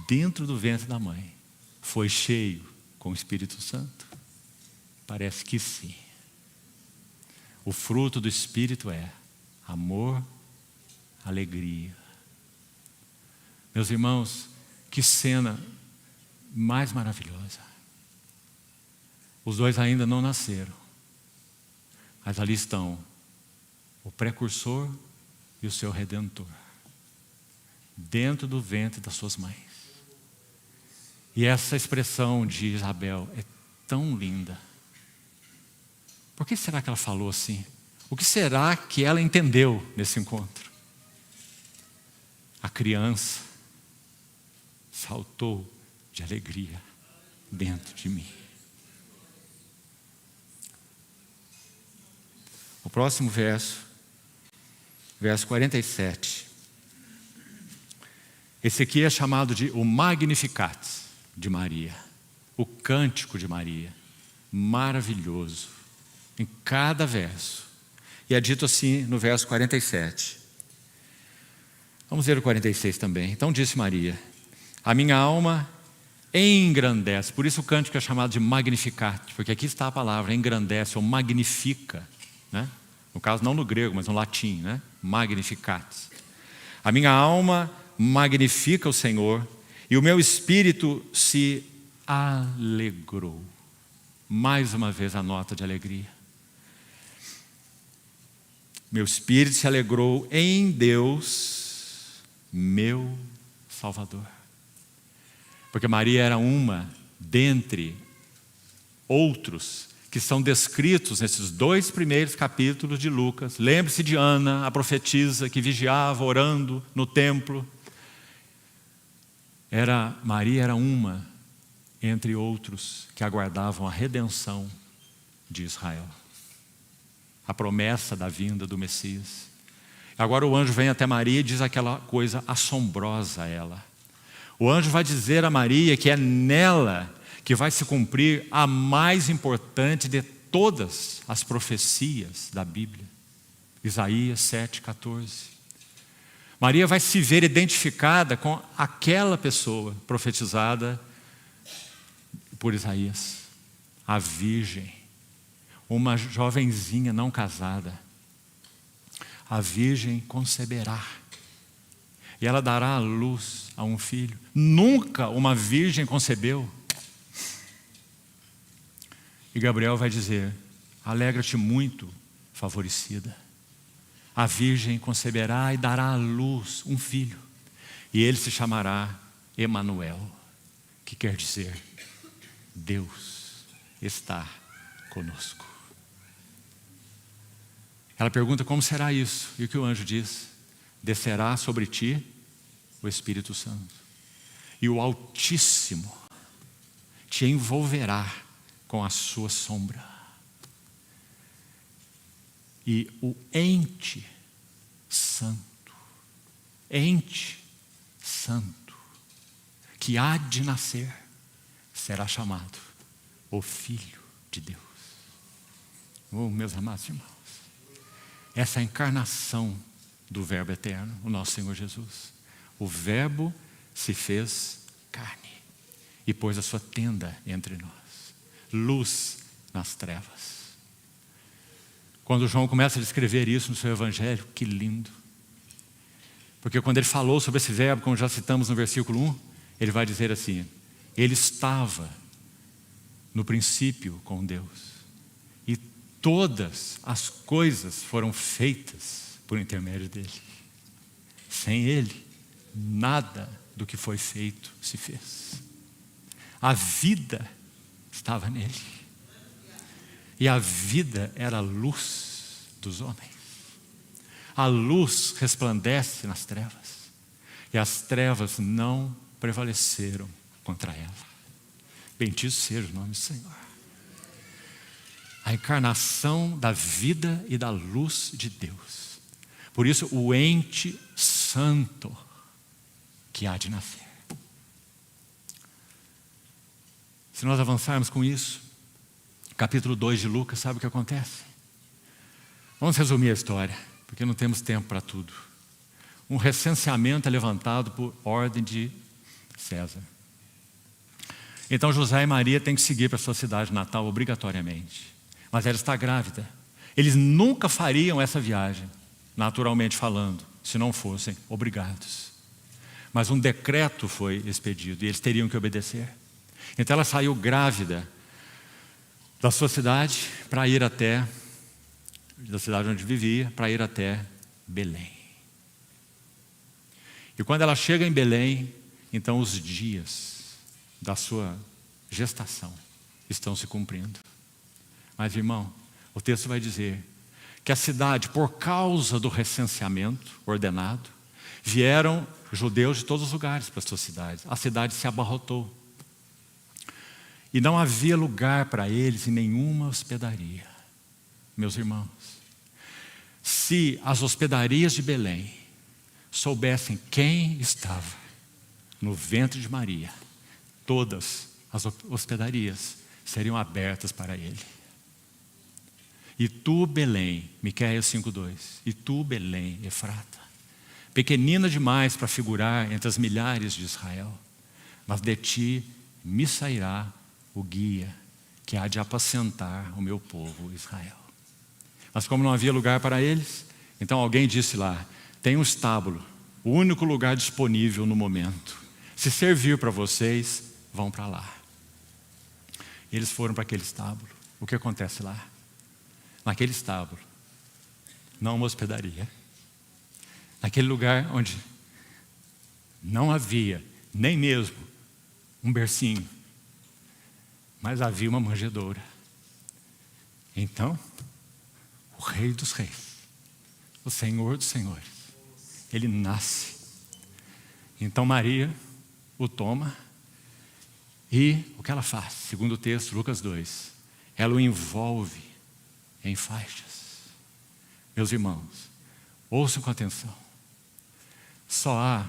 dentro do ventre da mãe, foi cheio com o Espírito Santo? Parece que sim. O fruto do Espírito é amor, alegria. Meus irmãos, que cena mais maravilhosa. Os 2 ainda não nasceram, mas ali estão o precursor e o seu Redentor, dentro do ventre das suas mães. E essa expressão de Isabel é tão linda. Por que será que ela falou assim? O que será que ela entendeu nesse encontro? A criança saltou de alegria dentro de mim. O próximo verso, verso 47. Esse aqui é chamado de o Magnificat de Maria, o cântico de Maria, maravilhoso, em cada verso. E é dito assim no verso 47. Vamos ver o 46 também. Então disse Maria, a minha alma engrandece, por isso o cântico é chamado de Magnificat, porque aqui está a palavra, engrandece ou magnifica, né? No caso não no grego, mas no latim, né? Magnificat. A minha alma magnifica o Senhor e o meu espírito se alegrou. Mais uma vez a nota de alegria. Meu espírito se alegrou em Deus, meu Salvador. Porque Maria era uma dentre outros que são descritos nesses 2 primeiros capítulos de Lucas. Lembre-se de Ana, a profetisa que vigiava orando no templo. Maria era uma entre outros que aguardavam a redenção de Israel. A promessa da vinda do Messias. Agora o anjo vem até Maria e diz aquela coisa assombrosa a ela. O anjo vai dizer a Maria que é nela que vai se cumprir a mais importante de todas as profecias da Bíblia. Isaías 7,14. Maria vai se ver identificada com aquela pessoa profetizada por Isaías. A virgem, uma jovenzinha não casada. A virgem conceberá. E ela dará à luz a um filho. Nunca uma virgem concebeu. E Gabriel vai dizer, alegra-te muito, favorecida. A virgem conceberá e dará à luz um filho. E ele se chamará Emanuel, que quer dizer, Deus está conosco. Ela pergunta como será isso? E o que o anjo diz? Descerá sobre ti o Espírito Santo. E o Altíssimo te envolverá com a sua sombra. E o ente santo ente santo, que há de nascer, será chamado o Filho de Deus. Oh, meus amados irmãos, essa é a encarnação do Verbo eterno, o nosso Senhor Jesus. O Verbo se fez carne e pôs a sua tenda entre nós, luz nas trevas. Quando João começa a descrever isso no seu evangelho, que lindo. Porque quando ele falou sobre esse verbo, como já citamos no versículo 1, ele vai dizer assim: ele estava no princípio com Deus, e todas as coisas foram feitas por intermédio dele. Sem ele, nada do que foi feito se fez. A vida estava nele, e a vida era a luz dos homens. A luz resplandece nas trevas, e as trevas não prevaleceram contra ela. Bendito seja o nome do Senhor. A encarnação da vida e da luz de Deus. Por isso, o ente santo que há de nascer. Se nós avançarmos com isso, capítulo 2 de Lucas, sabe o que acontece? Vamos resumir a história, porque não temos tempo para tudo. Um recenseamento é levantado por ordem de César. Então José e Maria têm que seguir para sua cidade natal obrigatoriamente. Mas ela está grávida. Eles nunca fariam essa viagem, naturalmente falando, se não fossem obrigados. Mas um decreto foi expedido e eles teriam que obedecer. Então ela saiu grávida da sua cidade para ir até, da cidade onde vivia, para ir até Belém. E quando ela chega em Belém, então os dias da sua gestação estão se cumprindo. Mas, irmão, o texto vai dizer que a cidade, por causa do recenseamento ordenado, vieram judeus de todos os lugares para a sua cidade. A cidade se abarrotou. E não havia lugar para eles em nenhuma hospedaria. Meus irmãos, se as hospedarias de Belém soubessem quem estava no ventre de Maria, todas as hospedarias seriam abertas para ele. E tu, Belém, Miqueias 5:2, e tu, Belém, Efrata, pequenina demais para figurar entre as milhares de Israel, mas de ti me sairá o guia que há de apacentar o meu povo Israel. Mas como não havia lugar para eles, então alguém disse lá: tem um estábulo, o único lugar disponível no momento. Se servir para vocês, vão para lá. Eles foram para aquele estábulo. O que acontece lá? Naquele estábulo, não uma hospedaria, naquele lugar onde não havia nem mesmo um bercinho, mas havia uma manjedoura. Então, o Rei dos Reis, o Senhor dos Senhores, ele nasce. Então Maria o toma e o que ela faz? Segundo o texto, Lucas 2, ela o envolve em faixas. Meus irmãos, ouçam com atenção. Só há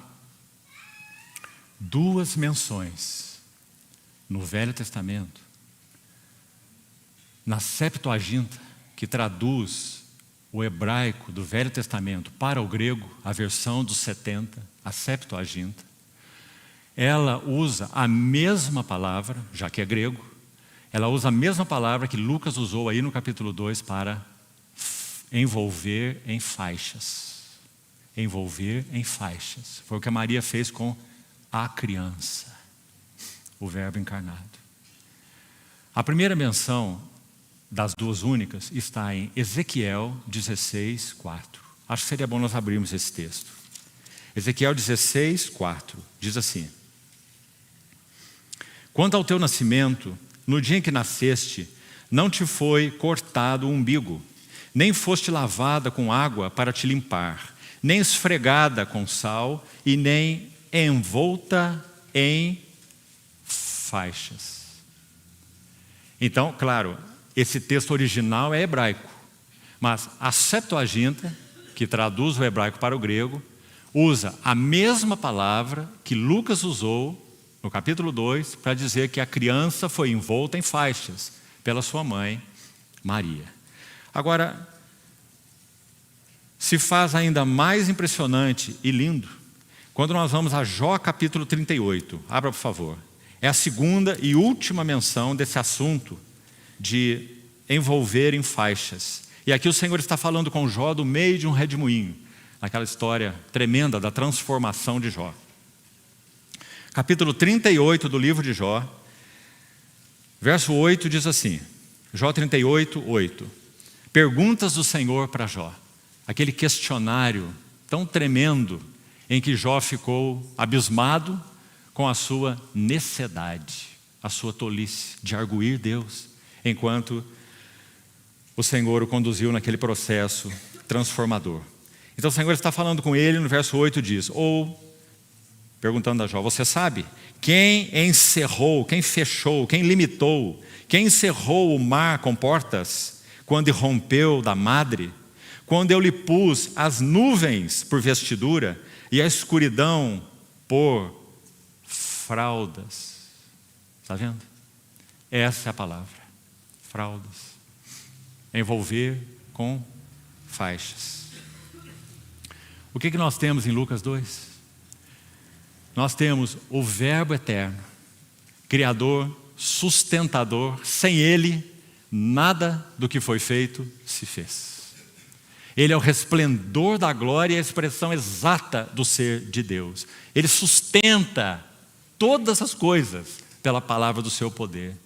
duas menções no Velho Testamento, na Septuaginta, que traduz o hebraico do Velho Testamento para o grego, a versão dos 70, a Septuaginta. Ela usa a mesma palavra, já que é grego, ela usa a mesma palavra que Lucas usou aí no capítulo 2 para envolver em faixas. Envolver em faixas. Foi o que a Maria fez com a criança, o Verbo encarnado. A primeira menção das duas únicas está em Ezequiel 16:4. Acho que seria bom nós abrirmos esse texto. Ezequiel 16:4 diz assim: quanto ao teu nascimento, no dia em que nasceste, não te foi cortado o umbigo, nem foste lavada com água para te limpar, nem esfregada com sal e nem envolta em faixas. Então, claro, esse texto original é hebraico, mas a Septuaginta, que traduz o hebraico para o grego, usa a mesma palavra que Lucas usou no capítulo 2 para dizer que a criança foi envolta em faixas pela sua mãe, Maria. Agora, se faz ainda mais impressionante e lindo quando nós vamos a Jó capítulo 38. Abra, por favor. É a segunda e última menção desse assunto de envolver em faixas. E aqui o Senhor está falando com Jó do meio de um redemoinho, aquela história tremenda da transformação de Jó. Capítulo 38 do livro de Jó, verso 8 diz assim, Jó 38, 8. Perguntas do Senhor para Jó. Aquele questionário tão tremendo em que Jó ficou abismado com a sua necedade, a sua tolice de arguir Deus, enquanto o Senhor o conduziu naquele processo transformador. Então o Senhor está falando com ele, no verso 8 diz, perguntando a Jó, você sabe quem encerrou, quem fechou, quem limitou, quem encerrou o mar com portas, quando irrompeu da madre, quando eu lhe pus as nuvens por vestidura e a escuridão por fraldas. Está vendo? Essa é a palavra, fraldas. Envolver com faixas. O que nós temos em Lucas 2? Nós temos o Verbo eterno, Criador, sustentador. Sem Ele, nada do que foi feito se fez. Ele é o resplendor da glória e a expressão exata do ser de Deus. Ele sustenta todas as coisas pela palavra do seu poder.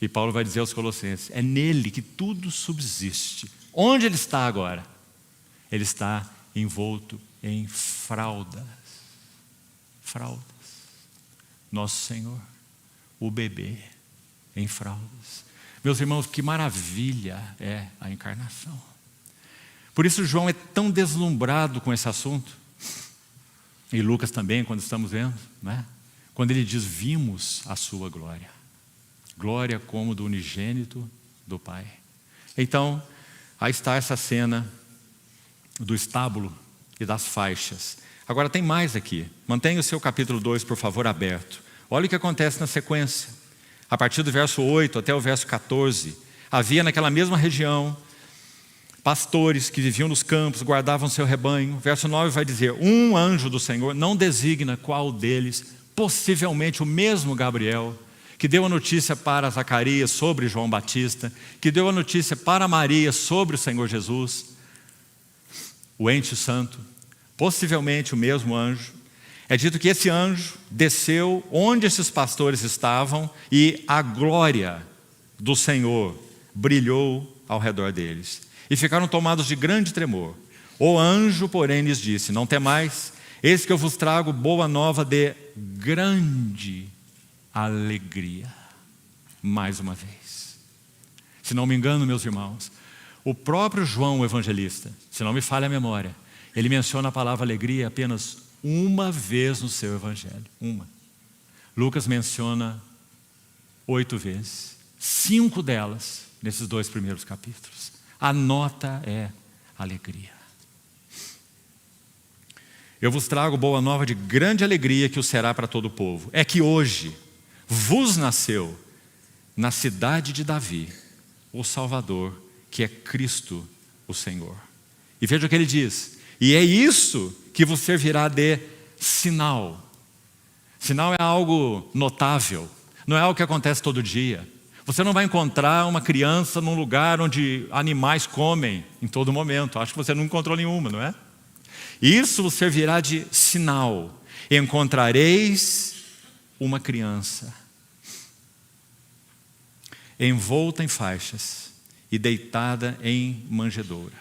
E Paulo vai dizer aos Colossenses, é nele que tudo subsiste. Onde ele está agora? Ele está envolto em fraldas. Fraldas. Nosso Senhor, o bebê em fraldas. Meus irmãos, que maravilha é a encarnação. Por isso João é tão deslumbrado com esse assunto. E Lucas também, quando estamos vendo, né? Quando ele diz, vimos a sua glória. Glória como do unigênito do Pai. Então, aí está essa cena do estábulo e das faixas. Agora tem mais aqui. Mantenha o seu capítulo 2, por favor, aberto. Olha o que acontece na sequência. A partir do verso 8 até o verso 14, havia naquela mesma região pastores que viviam nos campos, guardavam seu rebanho. Verso 9 vai dizer, um anjo do Senhor, não designa qual deles, possivelmente o mesmo Gabriel, que deu a notícia para Zacarias sobre João Batista, que deu a notícia para Maria sobre o Senhor Jesus, o ente santo, possivelmente o mesmo anjo. É dito que esse anjo desceu onde esses pastores estavam e a glória do Senhor brilhou ao redor deles. E ficaram tomados de grande tremor. O anjo, porém, lhes disse, não temais, eis que eu vos trago boa nova de grande alegria. Mais uma vez. Se não me engano, meus irmãos, o próprio João, o evangelista, se não me falha a memória, ele menciona a palavra alegria apenas uma vez no seu evangelho. Uma. Lucas menciona 8 vezes. 5 delas nesses 2 primeiros capítulos. A nota é alegria. Eu vos trago boa nova de grande alegria que o será para todo o povo. É que hoje vos nasceu na cidade de Davi o Salvador, que é Cristo o Senhor. E veja o que ele diz. E é isso que vos servirá de sinal. Sinal é algo notável. Não é algo que acontece todo dia. Você não vai encontrar uma criança num lugar onde animais comem em todo momento. Acho que você não encontrou nenhuma, não é? Isso vos servirá de sinal. Encontrareis uma criança envolta em faixas e deitada em manjedoura.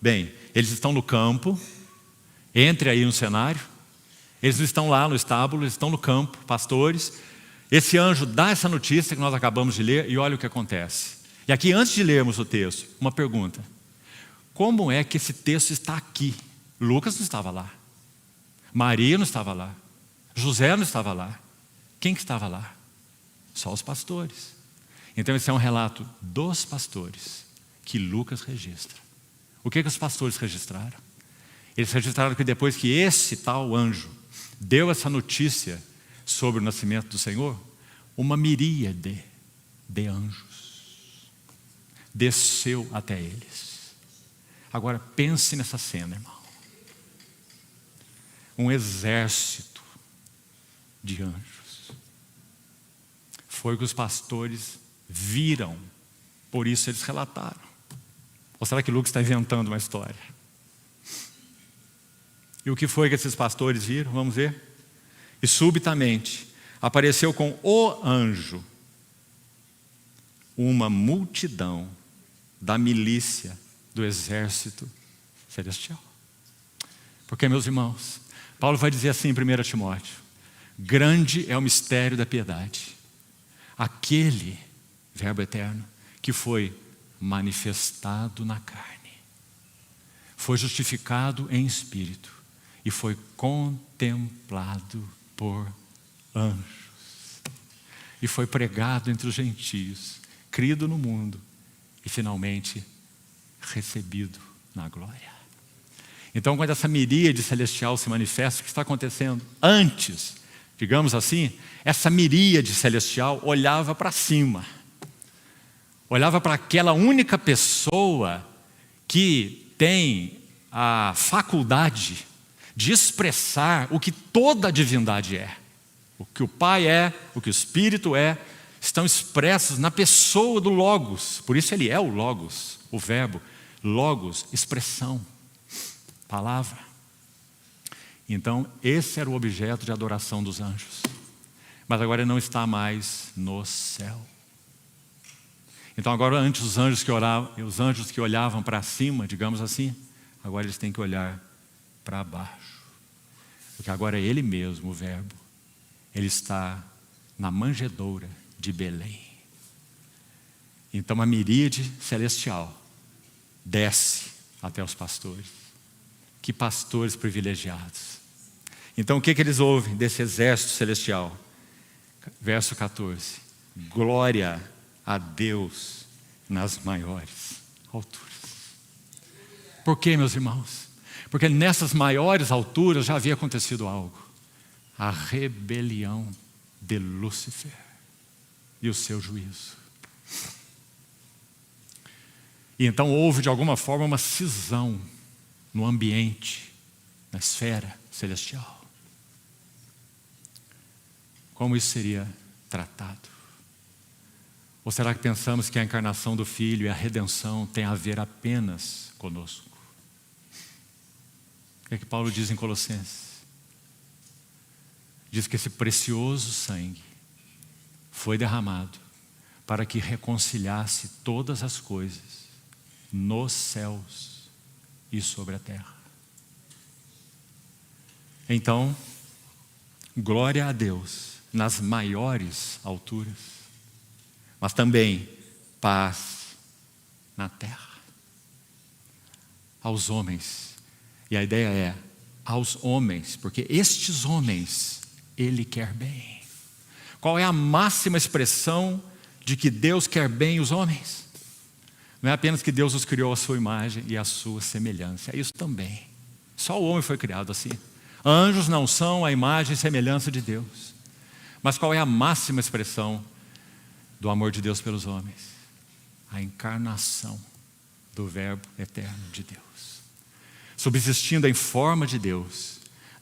Bem, eles estão no campo, entre aí no cenário. Eles não estão lá no estábulo, eles estão no campo, pastores. Esse anjo dá essa notícia que nós acabamos de ler e olha o que acontece. E aqui, antes de lermos o texto, uma pergunta. Como é que esse texto está aqui? Lucas não estava lá. Maria não estava lá. José não estava lá. Quem que estava lá? Só os pastores. Então esse é um relato dos pastores que Lucas registra. O que os pastores registraram? Eles registraram que depois que esse tal anjo deu essa notícia sobre o nascimento do Senhor, uma miríade de anjos desceu até eles. Agora pense nessa cena, irmão. Um exército de anjos. Foi o que os pastores viram, por isso eles relataram. Ou será que Lucas está inventando uma história? E o que foi que esses pastores viram? Vamos ver. E subitamente apareceu com o anjo uma multidão da milícia do exército celestial. Porque, meus irmãos, Paulo vai dizer assim em 1 Timóteo: grande é o mistério da piedade. Aquele verbo eterno que foi manifestado na carne, foi justificado em espírito e foi contemplado por anjos e foi pregado entre os gentios, crido no mundo e finalmente recebido na glória. Então, quando essa miríade celestial se manifesta, o que está acontecendo? Antes, digamos assim, essa miríade celestial olhava para cima, olhava para aquela única pessoa que tem a faculdade de expressar o que toda a divindade é. O que o Pai é, o que o Espírito é, estão expressos na pessoa do Logos. Por isso ele é o Logos, o verbo. Logos, expressão, palavra. Então esse era o objeto de adoração dos anjos. Mas agora ele não está mais no céu. Então agora antes os anjos que olhavam para cima, digamos assim, agora eles têm que olhar para baixo. Porque agora é ele mesmo, o verbo. Ele está na manjedoura de Belém. Então a miríade celestial desce até os pastores. Que pastores privilegiados. Então o que eles ouvem desse exército celestial? Verso 14. Glória a Deus nas maiores alturas. Por quê, meus irmãos? Porque nessas maiores alturas já havia acontecido algo. A rebelião de Lúcifer e o seu juízo. E então houve de alguma forma uma cisão no ambiente, na esfera celestial. Como isso seria tratado? Ou será que pensamos que a encarnação do Filho e a redenção tem a ver apenas conosco? O que é que Paulo diz em Colossenses? Diz que esse precioso sangue foi derramado para que reconciliasse todas as coisas nos céus e sobre a terra. Então, glória a Deus nas maiores alturas, mas também paz na terra. Aos homens, e a ideia é aos homens, porque estes homens Ele quer bem. Qual é a máxima expressão de que Deus quer bem os homens? Não é apenas que Deus os criou à sua imagem e à sua semelhança, é isso também. Só o homem foi criado assim. Anjos não são a imagem e semelhança de Deus. Mas qual é a máxima expressão do amor de Deus pelos homens? A encarnação do Verbo eterno de Deus. Subsistindo em forma de Deus,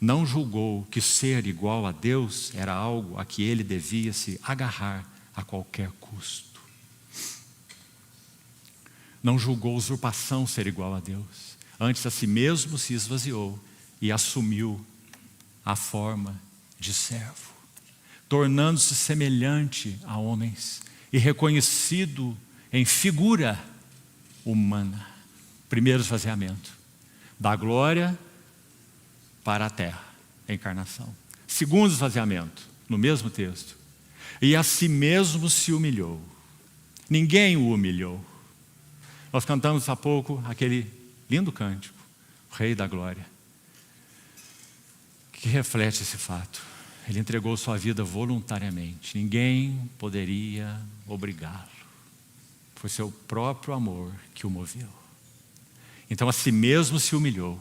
não julgou que ser igual a Deus era algo a que ele devia se agarrar a qualquer custo. Não julgou usurpação ser igual a Deus. Antes a si mesmo se esvaziou e assumiu a forma de servo, tornando-se semelhante a homens e reconhecido em figura humana. Primeiro esvaziamento, da glória para a terra, a encarnação. Segundo esvaziamento, no mesmo texto, e a si mesmo se humilhou. Ninguém o humilhou. Nós cantamos há pouco aquele lindo cântico, o Rei da Glória, que reflete esse fato. Ele entregou sua vida voluntariamente. Ninguém poderia obrigá-lo. Foi seu próprio amor que o moveu. Então a si mesmo se humilhou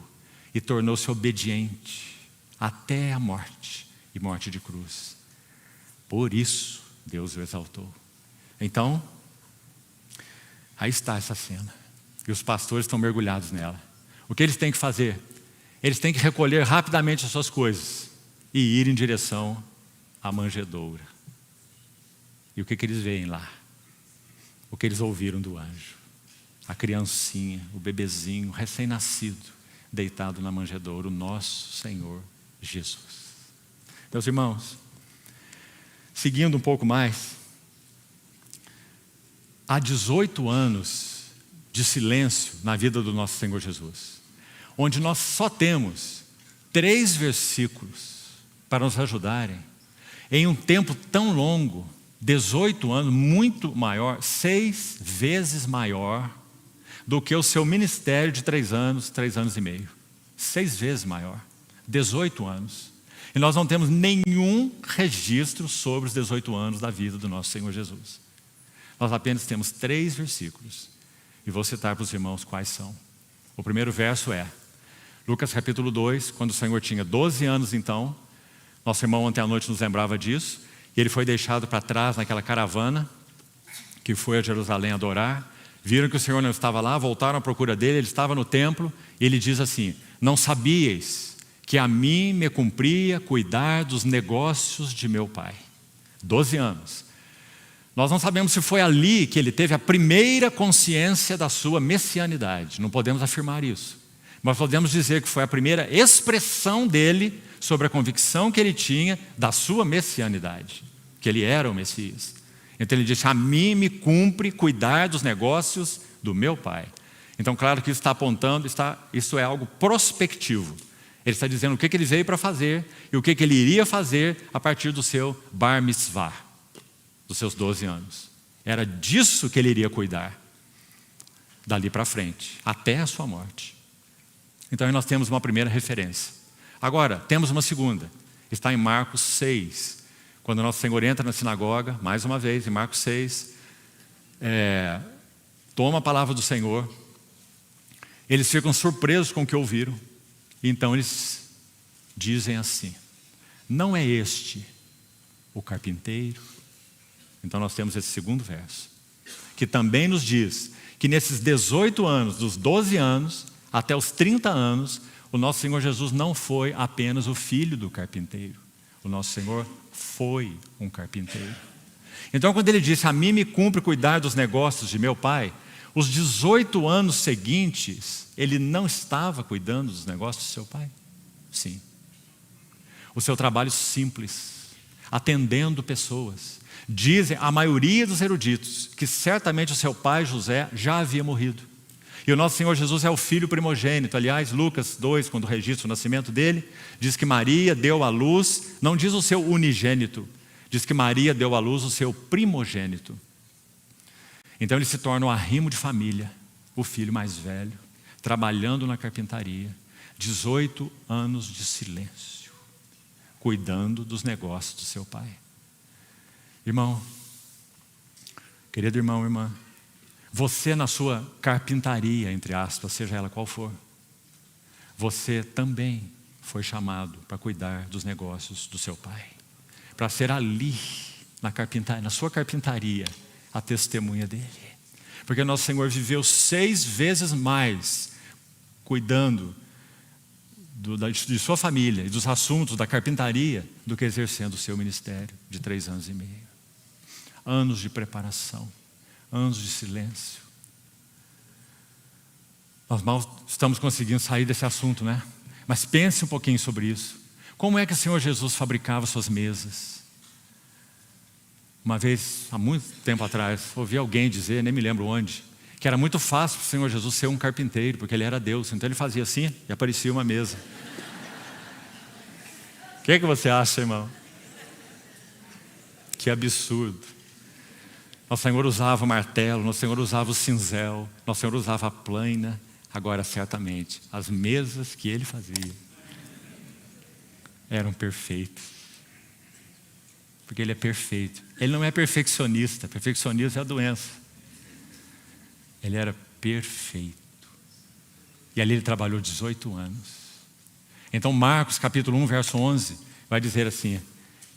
e tornou-se obediente até a morte, e morte de cruz. Por isso, Deus o exaltou. Então, aí está essa cena. E os pastores estão mergulhados nela. O que eles têm que fazer? Eles têm que recolher rapidamente as suas coisas e ir em direção à manjedoura. E o que eles veem lá? O que eles ouviram do anjo? A criancinha, o bebezinho, recém-nascido, deitado na manjedoura, o nosso Senhor Jesus. Meus irmãos, seguindo um pouco mais, há 18 anos de silêncio na vida do nosso Senhor Jesus, onde nós só temos 3 versículos para nos ajudarem, em um tempo tão longo, 18 anos, muito maior, 6 vezes maior do que o seu ministério de 3 anos e meio. 6 vezes maior, 18 anos. E nós não temos nenhum registro sobre os 18 anos da vida do nosso Senhor Jesus. Nós apenas temos 3 versículos. E vou citar para os irmãos quais são. O primeiro verso é Lucas capítulo 2, quando o Senhor tinha 12 anos então. Nosso irmão ontem à noite nos lembrava disso. E ele foi deixado para trás naquela caravana que foi a Jerusalém adorar. Viram que o Senhor não estava lá, voltaram à procura dele, ele estava no templo. E ele diz assim: não sabíeis que a mim me cumpria cuidar dos negócios de meu pai. 12 anos. Nós não sabemos se foi ali que ele teve a primeira consciência da sua messianidade. Não podemos afirmar isso. Mas podemos dizer que foi a primeira expressão dele sobre a convicção que ele tinha da sua messianidade, que ele era o Messias. Então ele disse: a mim me cumpre cuidar dos negócios do meu pai. Então claro que isso está apontando, isso é algo prospectivo. Ele está dizendo o que ele veio para fazer e o que ele iria fazer a partir do seu bar mitzvah, dos seus 12 anos. Era disso que ele iria cuidar, dali para frente, até a sua morte. Então aí nós temos uma primeira referência. Agora, temos uma segunda. Está em Marcos 6. Quando o nosso Senhor entra na sinagoga, mais uma vez, em Marcos 6, toma a palavra do Senhor. Eles ficam surpresos com o que ouviram. Então eles dizem assim: não é este o carpinteiro? Então nós temos esse segundo verso, que também nos diz que nesses 18 anos, dos 12 anos até os 30 anos, o nosso Senhor Jesus não foi apenas o filho do carpinteiro. O nosso Senhor foi um carpinteiro. Então quando ele disse: a mim me cumpre cuidar dos negócios de meu pai, os 18 anos seguintes, ele não estava cuidando dos negócios do seu pai? Sim. O seu trabalho simples, atendendo pessoas. Dizem a maioria dos eruditos que certamente o seu pai José já havia morrido. E o nosso Senhor Jesus é o filho primogênito. Aliás, Lucas 2, quando registra o nascimento dele, diz que Maria deu à luz, não diz o seu unigênito, diz que Maria deu à luz o seu primogênito. Então ele se torna um arrimo de família, o filho mais velho, trabalhando na carpintaria, 18 anos de silêncio, cuidando dos negócios do seu pai. Irmão, querido irmão, irmã, você na sua carpintaria, entre aspas, seja ela qual for, você também foi chamado para cuidar dos negócios do seu pai, para ser ali na sua carpintaria a testemunha dele, porque nosso Senhor viveu 6 vezes mais cuidando de sua família e dos assuntos da carpintaria do que exercendo o seu ministério de 3 anos e meio. Anos de preparação, anos de silêncio. Nós mal estamos conseguindo sair desse assunto, né? Mas pense um pouquinho sobre isso. Como é que o Senhor Jesus fabricava suas mesas? Uma vez, há muito tempo atrás, ouvi alguém dizer, nem me lembro onde, que era muito fácil para o Senhor Jesus ser um carpinteiro, porque ele era Deus. Então ele fazia assim e aparecia uma mesa. O que você acha, irmão? Que absurdo. Nosso Senhor usava o martelo, nosso Senhor usava o cinzel, nosso Senhor usava a plânia. Agora, certamente, as mesas que ele fazia eram perfeitas. Porque ele é perfeito. Ele não é perfeccionista. Perfeccionismo é a doença. Ele era perfeito. E ali ele trabalhou 18 anos. Então Marcos capítulo 1, verso 11, vai dizer assim: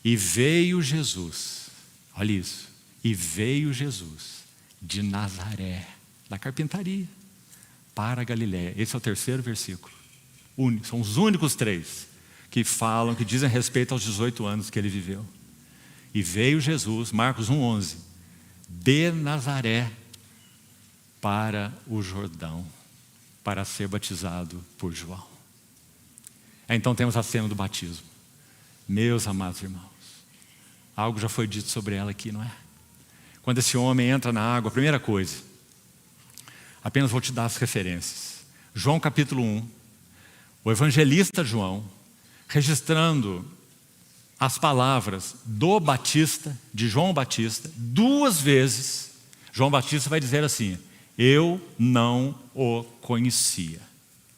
e veio Jesus, olha isso, e veio Jesus de Nazaré, da carpintaria, para a Galiléia. Esse é o terceiro versículo. São os únicos 3 que falam, que dizem respeito aos 18 anos que ele viveu. E veio Jesus, Marcos 1,11, de Nazaré para o Jordão, para ser batizado por João. Então temos a cena do batismo. Meus amados irmãos, algo já foi dito sobre ela aqui, não é? Quando esse homem entra na água, a primeira coisa, apenas vou te dar as referências. João capítulo 1, o evangelista João, registrando as palavras do Batista, de João Batista, 2 vezes, João Batista vai dizer assim: eu não o conhecia.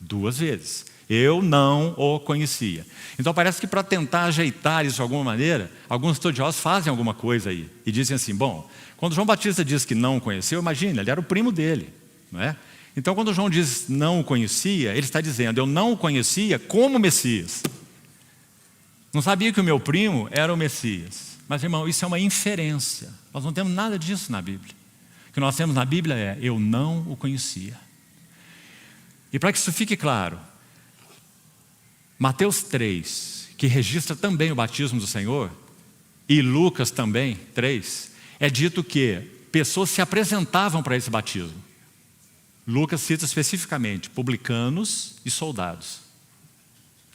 2 vezes. Eu não o conhecia. Então parece que para tentar ajeitar isso de alguma maneira, alguns estudiosos fazem alguma coisa aí. E dizem assim, bom, quando João Batista diz que não o conheceu, imagina, ele era o primo dele, não é? Então quando João diz não o conhecia, ele está dizendo, eu não o conhecia como Messias. Não sabia que o meu primo era o Messias. Mas irmão, isso é uma inferência. Nós não temos nada disso na Bíblia. O que nós temos na Bíblia é, eu não o conhecia. E para que isso fique claro, Mateus 3, que registra também o batismo do Senhor, e Lucas também, 3, é dito que pessoas se apresentavam para esse batismo. Lucas cita especificamente publicanos e soldados.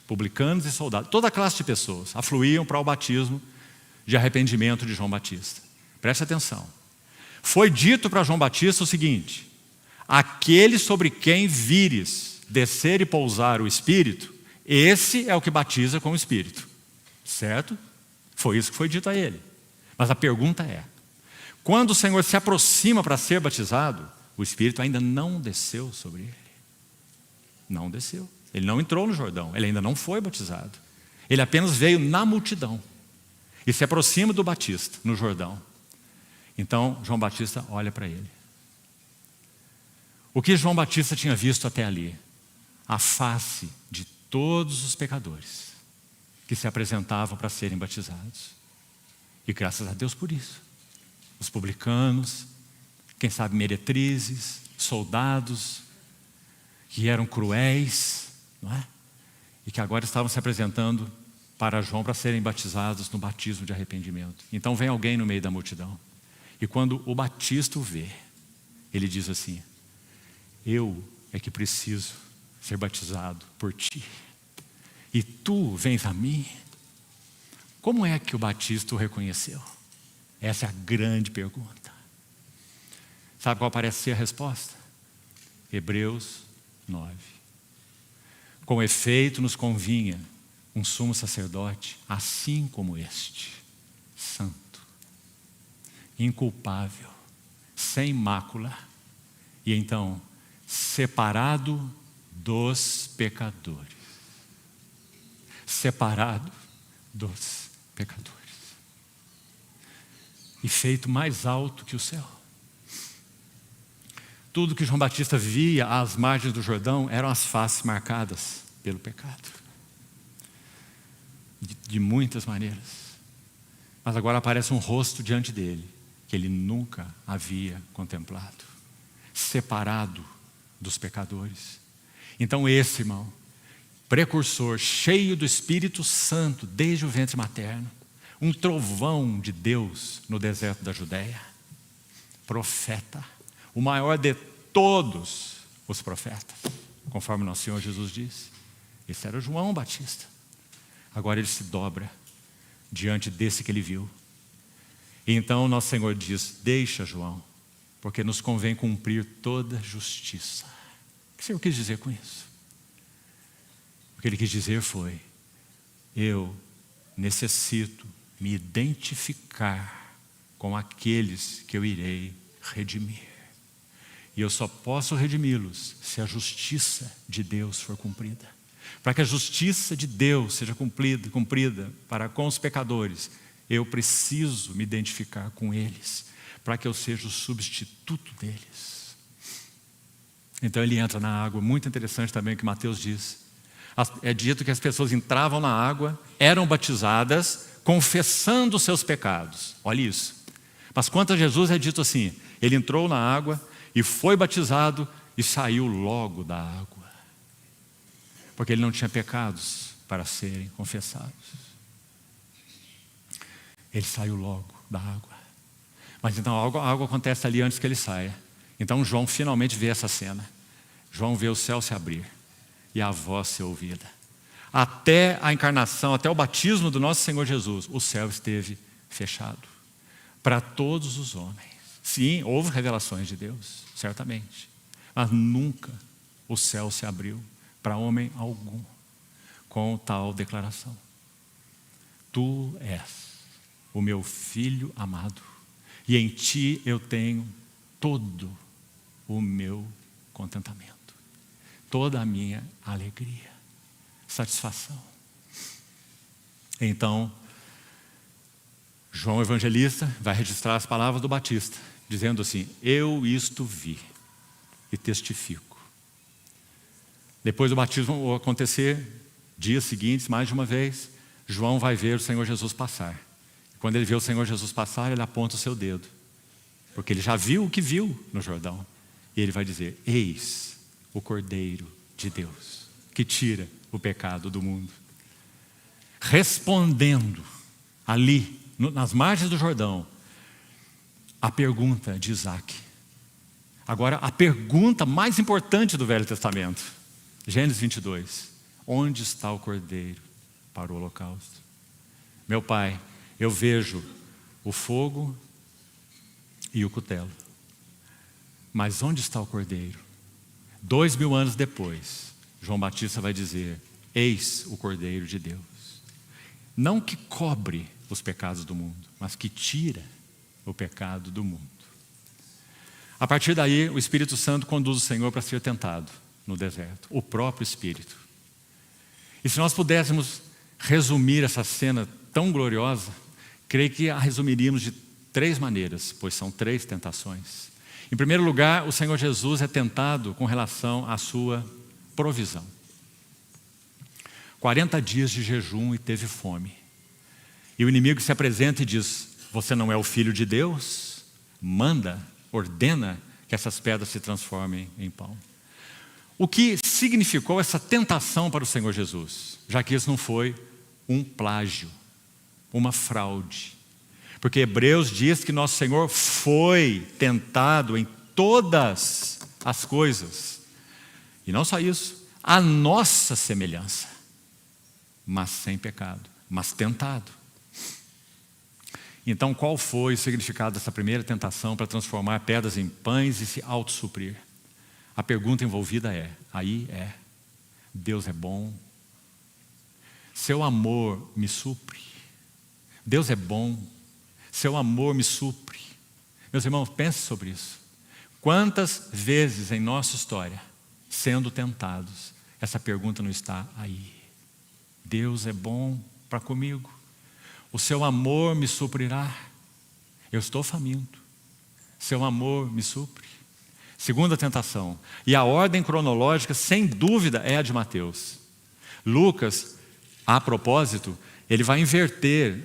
Publicanos e soldados, toda classe de pessoas afluíam para o batismo de arrependimento de João Batista. Preste atenção. Foi dito para João Batista o seguinte: aquele sobre quem vires descer e pousar o Espírito, esse é o que batiza com o Espírito. Certo? Foi isso que foi dito a ele. Mas a pergunta é, quando o Senhor se aproxima para ser batizado, o Espírito ainda não desceu sobre ele. Não desceu. Ele não entrou no Jordão, ele ainda não foi batizado. Ele apenas veio na multidão e se aproxima do Batista no Jordão. Então João Batista olha para ele. O que João Batista tinha visto até ali? A face de todos os pecadores que se apresentavam para serem batizados. E graças a Deus por isso. Os publicanos, quem sabe meretrizes, soldados, que eram cruéis, não é? E que agora estavam se apresentando para João para serem batizados no batismo de arrependimento. Então vem alguém no meio da multidão. E quando o Batista o vê, ele diz assim: eu é que preciso ser batizado por ti. E tu vens a mim? Como é que o Batista o reconheceu? Essa é a grande pergunta. Sabe qual parece ser a resposta? Hebreus 9. Com efeito nos convinha um sumo sacerdote, assim como este, santo, inculpável, sem mácula, e então separado dos pecadores. Separado dos pecadores. E feito mais alto que o céu. Tudo que João Batista via às margens do Jordão eram as faces marcadas pelo pecado. De muitas maneiras. Mas agora aparece um rosto diante dele, que ele nunca havia contemplado. Separado dos pecadores. Então esse, irmão, precursor, cheio do Espírito Santo desde o ventre materno, um trovão de Deus no deserto da Judéia, profeta, o maior de todos os profetas, conforme nosso Senhor Jesus disse. Esse era João Batista. Agora ele se dobra diante desse que ele viu. E então nosso Senhor diz: deixa, João, porque nos convém cumprir toda justiça. O que o Senhor quis dizer com isso? O que ele quis dizer foi: eu necessito me identificar com aqueles que eu irei redimir. E eu só posso redimi-los se a justiça de Deus for cumprida. Para que a justiça de Deus seja cumprida para com os pecadores, eu preciso me identificar com eles, para que eu seja o substituto deles. Então ele entra na água. Muito interessante também o que Mateus diz. É dito que as pessoas entravam na água, eram batizadas, confessando os seus pecados. Olha isso. Mas quanto a Jesus é dito assim, ele entrou na água e foi batizado e saiu logo da água. Porque ele não tinha pecados para serem confessados. Ele saiu logo da água. Mas então a água acontece ali antes que ele saia. Então João finalmente vê essa cena. João vê o céu se abrir e a voz ser ouvida. Até a encarnação, até o batismo do nosso Senhor Jesus, o céu esteve fechado para todos os homens. Sim, houve revelações de Deus, certamente. Mas nunca o céu se abriu para homem algum com tal declaração: Tu és o meu filho amado, e em ti eu tenho todo o meu contentamento, toda a minha alegria, satisfação. Então, João Evangelista vai registrar as palavras do Batista, dizendo assim: eu isto vi e testifico. Depois do batismo acontecer, dias seguintes, mais de uma vez, João vai ver o Senhor Jesus passar. Quando ele vê o Senhor Jesus passar, ele aponta o seu dedo, porque ele já viu o que viu no Jordão. E ele vai dizer: eis o Cordeiro de Deus, que tira o pecado do mundo. Respondendo ali, nas margens do Jordão, a pergunta de Isaac. Agora, a pergunta mais importante do Velho Testamento. Gênesis 22. Onde está o Cordeiro para o holocausto? Meu pai, eu vejo o fogo e o cutelo. Mas onde está o Cordeiro? 2000 anos depois, João Batista vai dizer: eis o Cordeiro de Deus. Não que cobre os pecados do mundo, mas que tira o pecado do mundo. A partir daí, o Espírito Santo conduz o Senhor para ser tentado no deserto, o próprio Espírito. E se nós pudéssemos resumir essa cena tão gloriosa, creio que a resumiríamos de 3 maneiras, pois são 3 tentações. Em primeiro lugar, o Senhor Jesus é tentado com relação à sua provisão. 40 dias de jejum e teve fome. E o inimigo se apresenta e diz: você não é o Filho de Deus? Manda, ordena que essas pedras se transformem em pão. O que significou essa tentação para o Senhor Jesus? Já que isso não foi um plágio, uma fraude. Porque Hebreus diz que nosso Senhor foi tentado em todas as coisas. E não só isso, a nossa semelhança, mas sem pecado, mas tentado. Então, qual foi o significado dessa primeira tentação para transformar pedras em pães e se autossuprir? A pergunta envolvida é: Deus é bom? Seu amor me supre? Deus é bom? Seu amor me supre? Meus irmãos, pense sobre isso. Quantas vezes em nossa história, sendo tentados, essa pergunta não está aí? Deus é bom para comigo? O seu amor me suprirá? Eu estou faminto. Seu amor me supre? Segunda tentação. E a ordem cronológica, sem dúvida, é a de Mateus. Lucas, a propósito, ele vai inverter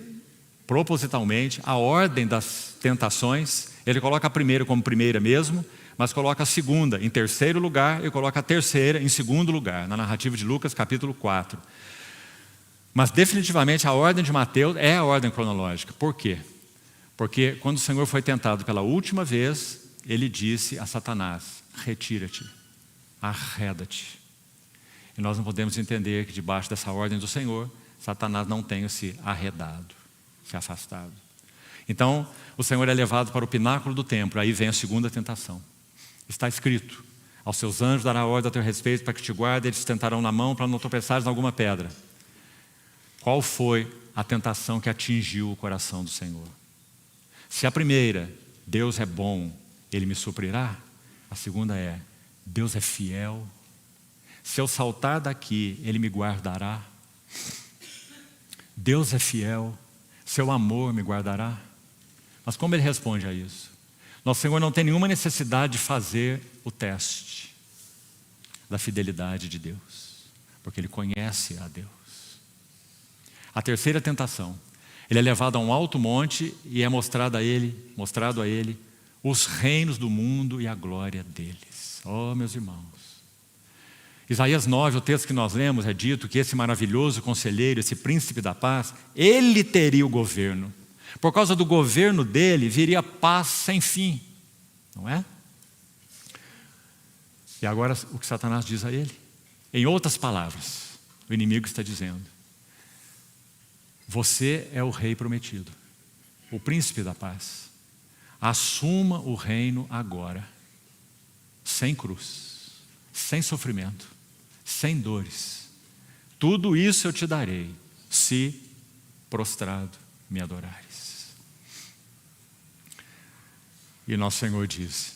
propositalmente a ordem das tentações. Ele coloca a primeira como primeira mesmo, mas coloca a segunda em terceiro lugar e coloca a terceira em segundo lugar, na narrativa de Lucas, capítulo 4. Mas definitivamente a ordem de Mateus é a ordem cronológica. Por quê? Porque quando o Senhor foi tentado pela última vez, ele disse a Satanás: retira-te, arreda-te. E nós não podemos entender que debaixo dessa ordem do Senhor, Satanás não tenha se arredado, se afastado. Então, o Senhor é levado para o pináculo do templo. Aí vem a segunda tentação. Está escrito: aos seus anjos dará ordem a teu respeito para que te guardem, eles te tentarão na mão para não tropeçares em alguma pedra. Qual foi a tentação que atingiu o coração do Senhor? Se a primeira, Deus é bom, Ele me suprirá. A segunda é: Deus é fiel. Se eu saltar daqui, Ele me guardará. Deus é fiel. Seu amor me guardará. Mas como Ele responde a isso? Nosso Senhor não tem nenhuma necessidade de fazer o teste da fidelidade de Deus, porque ele conhece a Deus. A terceira tentação, ele é levado a um alto monte e é mostrado a ele os reinos do mundo e a glória deles. Oh, meus irmãos. Isaías 9, o texto que nós lemos, é dito que esse maravilhoso conselheiro, esse príncipe da paz, ele teria o governo. Por causa do governo dele, viria paz sem fim. Não é? E agora o que Satanás diz a ele? Em outras palavras, o inimigo está dizendo: você é o rei prometido, o príncipe da paz. Assuma o reino agora, sem cruz, sem sofrimento, sem dores. Tudo isso eu te darei, se prostrado me adorares. E nosso Senhor diz: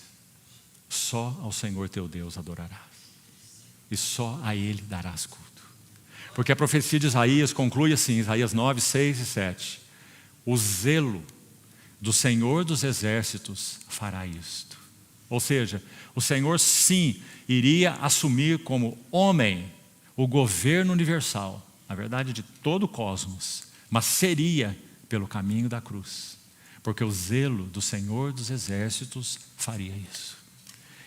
só ao Senhor teu Deus adorarás, e só a Ele darás culto. Porque a profecia de Isaías conclui assim, Isaías 9, 6 e 7. O zelo do Senhor dos exércitos fará isto. Ou seja, o Senhor sim iria assumir como homem o governo universal, na verdade de todo o cosmos, mas seria pelo caminho da cruz, porque o zelo do Senhor dos exércitos faria isso.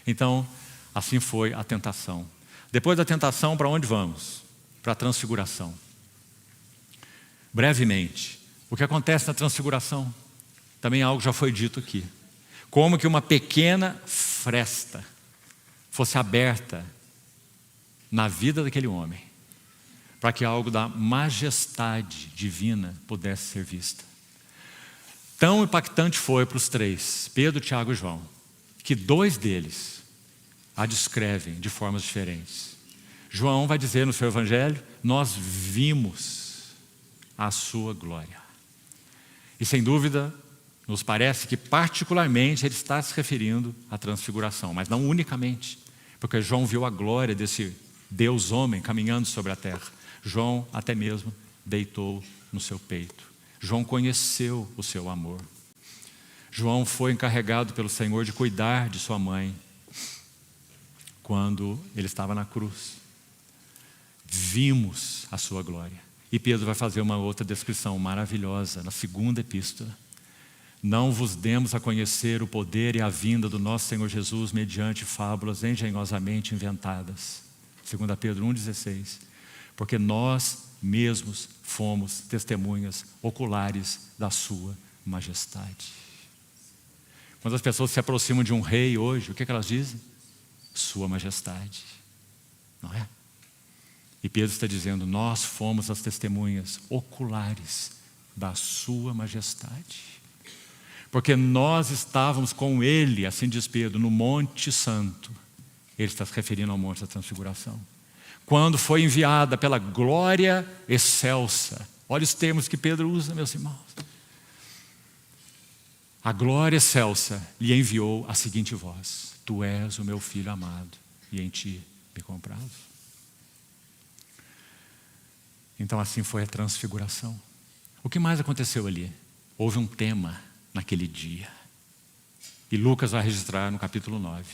Então, assim foi a tentação. Depois da tentação, para onde vamos? Para a transfiguração. Brevemente, o que acontece na transfiguração? Também algo já foi dito aqui. Como que uma pequena fresta fosse aberta na vida daquele homem, para que algo da majestade divina pudesse ser vista. Tão impactante foi para os três, Pedro, Tiago e João, que dois deles a descrevem de formas diferentes. João vai dizer no seu evangelho: nós vimos a sua glória. E sem dúvida, nos parece que particularmente ele está se referindo à transfiguração, mas não unicamente, porque João viu a glória desse Deus homem caminhando sobre a terra. João até mesmo deitou no seu peito. João conheceu o seu amor. João foi encarregado pelo Senhor de cuidar de sua mãe quando ele estava na cruz. Vimos a sua glória. E Pedro vai fazer uma outra descrição maravilhosa na segunda epístola. Não vos demos a conhecer o poder e a vinda do nosso Senhor Jesus mediante fábulas engenhosamente inventadas. 2 Pedro 1,16. Porque nós mesmos fomos testemunhas oculares da sua majestade. Quando as pessoas se aproximam de um rei hoje, o que elas dizem? Sua majestade. Não é? E Pedro está dizendo: nós fomos as testemunhas oculares da sua majestade. Porque nós estávamos com ele, assim diz Pedro, no Monte Santo. Ele está se referindo ao Monte da Transfiguração. Quando foi enviada pela glória excelsa. Olha os termos que Pedro usa, meus irmãos. A glória excelsa lhe enviou a seguinte voz: tu és o meu filho amado, e em ti me comprazo. Então assim foi a transfiguração. O que mais aconteceu ali? Houve um tema naquele dia. E Lucas vai registrar no capítulo 9.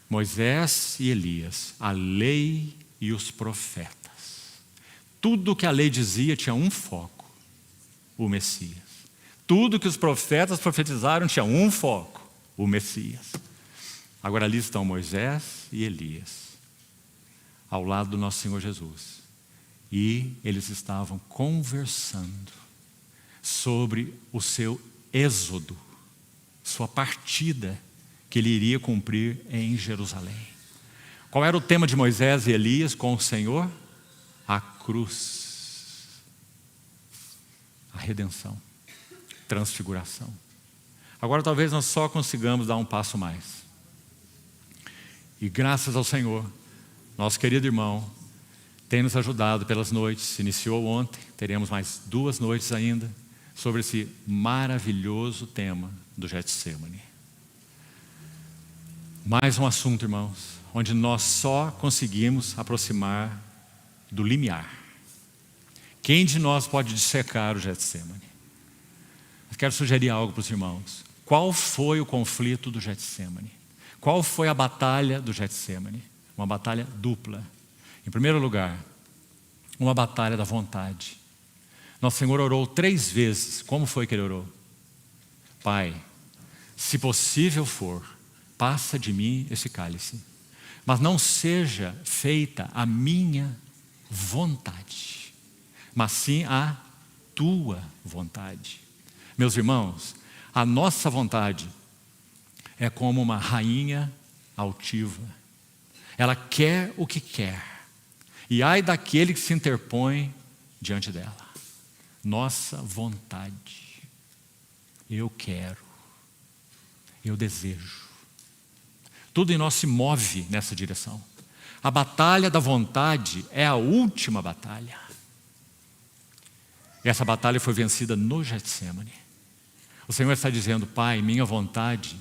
Moisés e Elias, a lei e os profetas. Tudo que a lei dizia tinha um foco: o Messias. Tudo que os profetas profetizaram tinha um foco: o Messias. Agora ali estão Moisés e Elias, ao lado do nosso Senhor Jesus. E eles estavam conversando sobre o seu êxodo, sua partida que ele iria cumprir em Jerusalém. Qual era o tema de Moisés e Elias com o Senhor? A cruz, a redenção, transfiguração. Agora talvez nós só consigamos dar um passo mais. E graças ao Senhor, nosso querido irmão tem nos ajudado pelas noites. Iniciou ontem, teremos mais 2 noites ainda, sobre esse maravilhoso tema do Getsêmani. Mais um assunto, irmãos, onde nós só conseguimos aproximar do limiar. Quem de nós pode dissecar o Getsêmani? Eu quero sugerir algo para os irmãos. Qual foi o conflito do Getsêmani? Qual foi a batalha do Getsêmani? Uma batalha dupla. Em primeiro lugar, uma batalha da vontade. Nosso Senhor orou 3 vezes. Como foi que Ele orou? Pai, se possível for, passa de mim esse cálice, mas não seja feita a minha vontade, mas sim a tua vontade. Meus irmãos, a nossa vontade é como uma rainha altiva. Ela quer o que quer, e ai daquele que se interpõe diante dela. Nossa vontade. Eu quero. Eu desejo. Tudo em nós se move nessa direção. A batalha da vontade é a última batalha. Essa batalha foi vencida no Getsemane. O Senhor está dizendo: Pai, minha vontade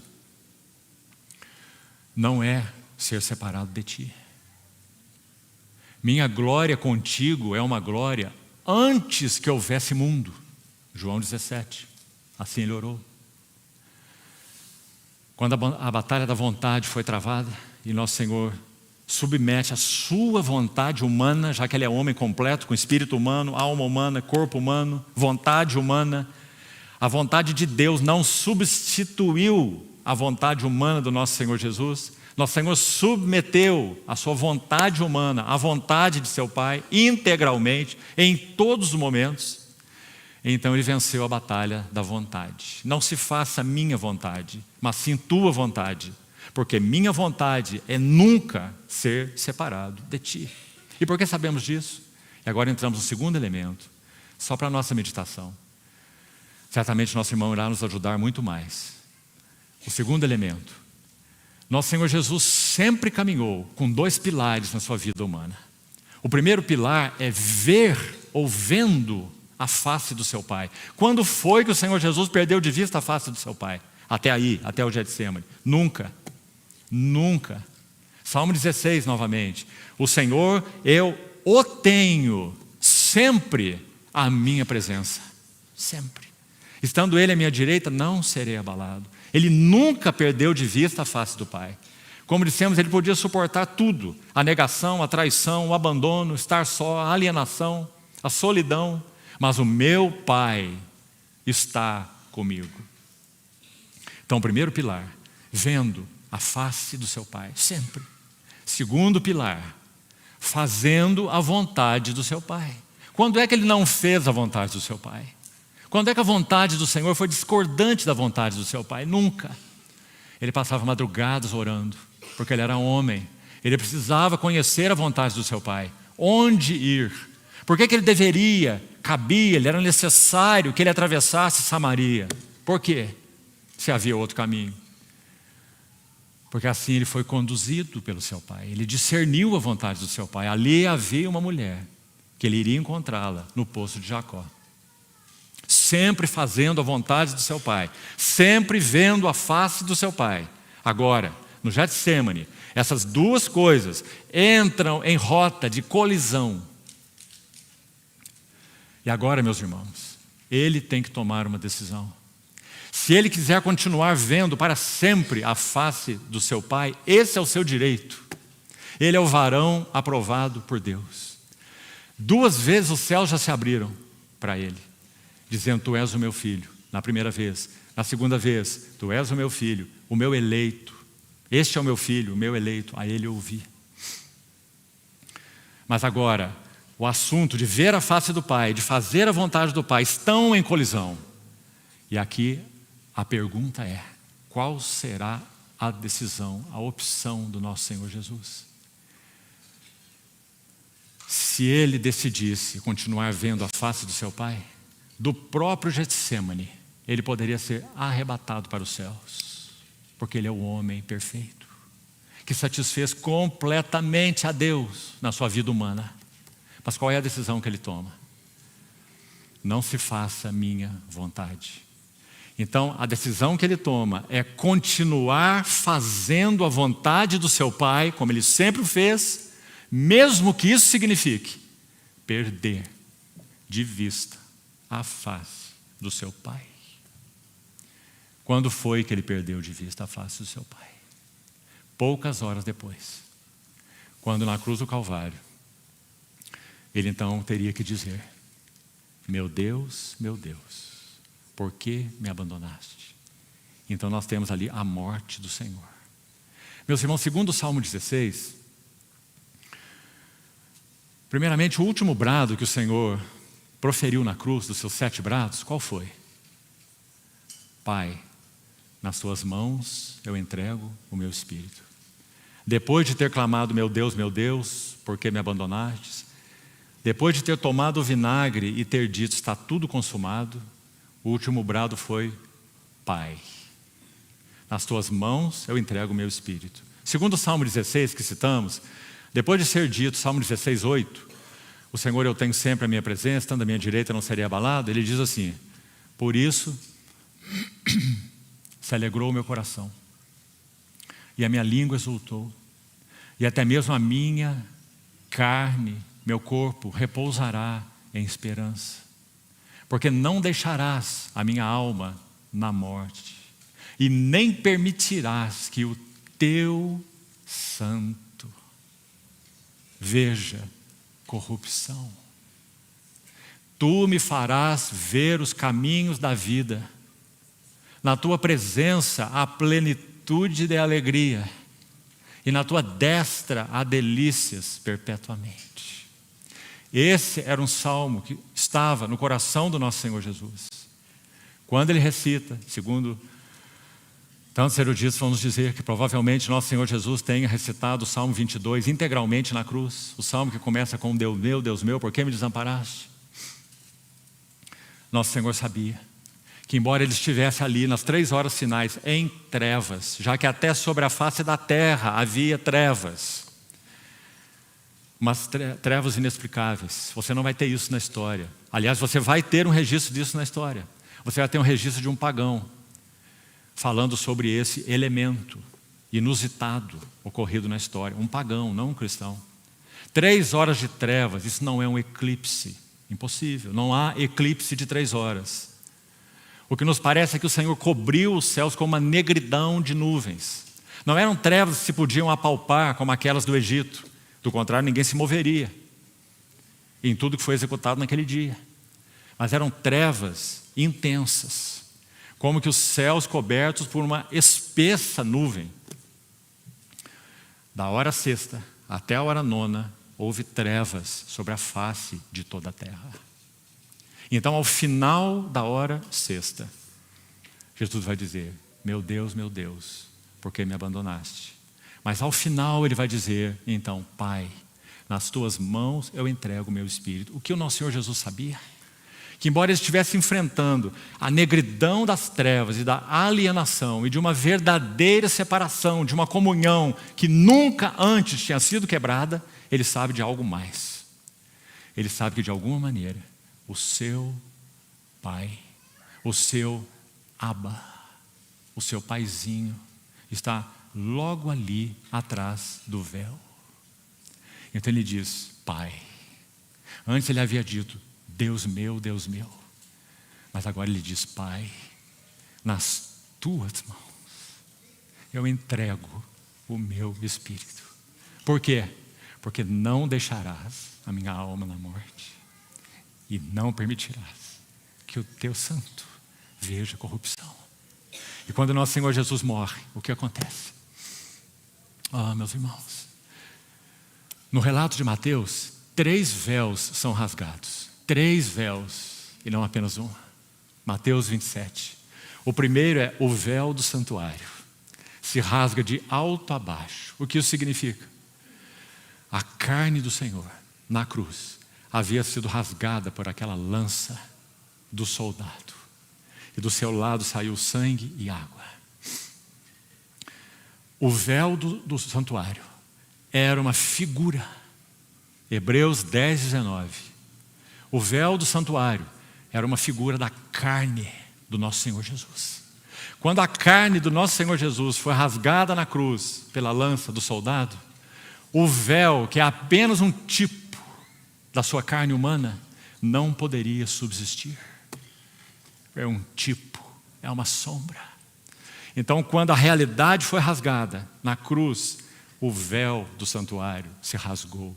não é ser separado de Ti. Minha glória contigo é uma glória antes que houvesse mundo. João 17. Assim Ele orou. Quando a batalha da vontade foi travada e nosso Senhor submete a sua vontade humana, já que Ele é homem completo, com espírito humano, alma humana, corpo humano, vontade humana, a vontade de Deus não substituiu a vontade humana do nosso Senhor Jesus. Nosso Senhor submeteu a sua vontade humana à vontade de seu Pai, integralmente, em todos os momentos. Então Ele venceu a batalha da vontade. Não se faça minha vontade, mas sim tua vontade. Porque minha vontade é nunca ser separado de Ti. E por que sabemos disso? E agora entramos no segundo elemento, só para a nossa meditação. Certamente nosso irmão irá nos ajudar muito mais. O segundo elemento. Nosso Senhor Jesus sempre caminhou com 2 pilares na sua vida humana. O primeiro pilar é ver ou vendo a face do seu Pai. Quando foi que o Senhor Jesus perdeu de vista a face do seu Pai? Até aí, até o Getsemane. Nunca. Nunca. Salmo 16 novamente. O Senhor, eu o tenho sempre à minha presença. Sempre. Estando Ele à minha direita, não serei abalado. Ele nunca perdeu de vista a face do Pai. Como dissemos, Ele podia suportar tudo. A negação, a traição, o abandono, estar só, a alienação, a solidão. Mas o meu Pai está comigo. Então, o primeiro pilar, vendo a face do seu Pai, sempre. Segundo pilar, fazendo a vontade do seu Pai. Quando é que Ele não fez a vontade do seu Pai? Quando é que a vontade do Senhor foi discordante da vontade do seu Pai? Nunca. Ele passava madrugadas orando, porque Ele era homem. Ele precisava conhecer a vontade do seu Pai. Onde ir? Por que Ele deveria, cabia, Ele era necessário que Ele atravessasse Samaria? Por quê? Se havia outro caminho. Porque assim Ele foi conduzido pelo seu Pai. Ele discerniu a vontade do seu Pai. Ali havia uma mulher, que Ele iria encontrá-la no poço de Jacó. Sempre fazendo a vontade do seu Pai. Sempre vendo a face do seu Pai. Agora, no Getsemane, essas 2 coisas entram em rota de colisão. E agora, meus irmãos, Ele tem que tomar uma decisão. Se Ele quiser continuar vendo para sempre a face do seu Pai, esse é o seu direito. Ele é o varão aprovado por Deus. 2 vezes os céus já se abriram para Ele, dizendo: Tu és o meu filho. Na primeira vez. Na segunda vez: Tu és o meu filho, o meu eleito. Este é o meu filho, o meu eleito. A Ele ouvi. Mas agora, o assunto de ver a face do Pai, de fazer a vontade do Pai, estão em colisão. E aqui a pergunta é: qual será a decisão, a opção do nosso Senhor Jesus? Se Ele decidisse continuar vendo a face do seu Pai, do próprio Getsemane, Ele poderia ser arrebatado para os céus, porque Ele é o homem perfeito, que satisfez completamente a Deus na sua vida humana. Mas qual é a decisão que Ele toma? Não se faça a minha vontade. Então, a decisão que Ele toma é continuar fazendo a vontade do seu Pai, como Ele sempre fez, mesmo que isso signifique perder de vista a face do seu Pai. Quando foi que Ele perdeu de vista a face do seu Pai? Poucas horas depois, quando na cruz do Calvário, ele então teria que dizer: meu Deus, por que me abandonaste? Então nós temos ali a morte do Senhor. Meus irmãos, segundo o Salmo 16, primeiramente o último brado que o Senhor proferiu na cruz, dos seus 7 brados, qual foi? Pai, nas tuas mãos eu entrego o meu espírito. Depois de ter clamado, meu Deus, por que me abandonastes? Depois de ter tomado o vinagre e ter dito, está tudo consumado, o último brado foi: Pai, nas tuas mãos eu entrego o meu espírito. Segundo o Salmo 16 que citamos, depois de ser dito, Salmo 16, 8, o Senhor eu tenho sempre a minha presença, estando à minha direita não serei abalado, ele diz assim: por isso se alegrou o meu coração, e a minha língua exultou, e até mesmo a minha carne, meu corpo, repousará em esperança, porque não deixarás a minha alma na morte, e nem permitirás que o teu santo veja corrupção. Tu me farás ver os caminhos da vida. Na tua presença há plenitude de alegria, e na tua destra há delícias perpetuamente. Esse era um salmo que estava no coração do nosso Senhor Jesus. Quando ele recita, segundo tantos eruditos vão nos dizer que provavelmente nosso Senhor Jesus tenha recitado o Salmo 22 integralmente na cruz, o salmo que começa com Deus meu, por que me desamparaste? Nosso Senhor sabia que embora ele estivesse ali nas 3 horas finais em trevas, já que até sobre a face da terra havia trevas, mas trevas inexplicáveis, você não vai ter isso na história. Aliás, você vai ter um registro disso na história. Você vai ter um registro de um pagão falando sobre esse elemento inusitado ocorrido na história. Um pagão, não um cristão. 3 horas de trevas, isso não é um eclipse. Impossível, não há eclipse de 3 horas. O que nos parece é que o Senhor cobriu os céus com uma negridão de nuvens. Não eram trevas que se podiam apalpar como aquelas do Egito. Do contrário, ninguém se moveria em tudo que foi executado naquele dia. Mas eram trevas intensas, como que os céus cobertos por uma espessa nuvem. Da hora sexta até a hora nona, houve trevas sobre a face de toda a terra. Então, ao final da hora sexta, Jesus vai dizer: meu Deus, por que me abandonaste? Mas ao final ele vai dizer, então: Pai, nas tuas mãos eu entrego o meu espírito. O que o nosso Senhor Jesus sabia? Que embora ele estivesse enfrentando a negridão das trevas e da alienação e de uma verdadeira separação, de uma comunhão que nunca antes tinha sido quebrada, ele sabe de algo mais. Ele sabe que de alguma maneira o seu Pai, o seu Abba, o seu paizinho está logo ali atrás do véu. Então ele diz: Pai. Antes ele havia dito: Deus meu, mas agora ele diz: Pai, nas tuas mãos eu entrego o meu espírito. Por quê? Porque não deixarás a minha alma na morte, e não permitirás que o teu santo veja corrupção. E quando nosso Senhor Jesus morre, o que acontece? Meus irmãos, no relato de Mateus, 3 véus são rasgados. 3 véus, e não apenas um. Mateus 27. O primeiro é o véu do santuário. Se rasga de alto a baixo. O que isso significa? A carne do Senhor, na cruz, havia sido rasgada por aquela lança do soldado. E do seu lado saiu sangue e água. O véu do santuário era uma figura. Hebreus 10, 19. O véu do santuário era uma figura da carne do nosso Senhor Jesus. Quando a carne do nosso Senhor Jesus foi rasgada na cruz pela lança do soldado, o véu, que é apenas um tipo da sua carne humana, não poderia subsistir. É um tipo, é uma sombra. Então, quando a realidade foi rasgada na cruz, o véu do santuário se rasgou.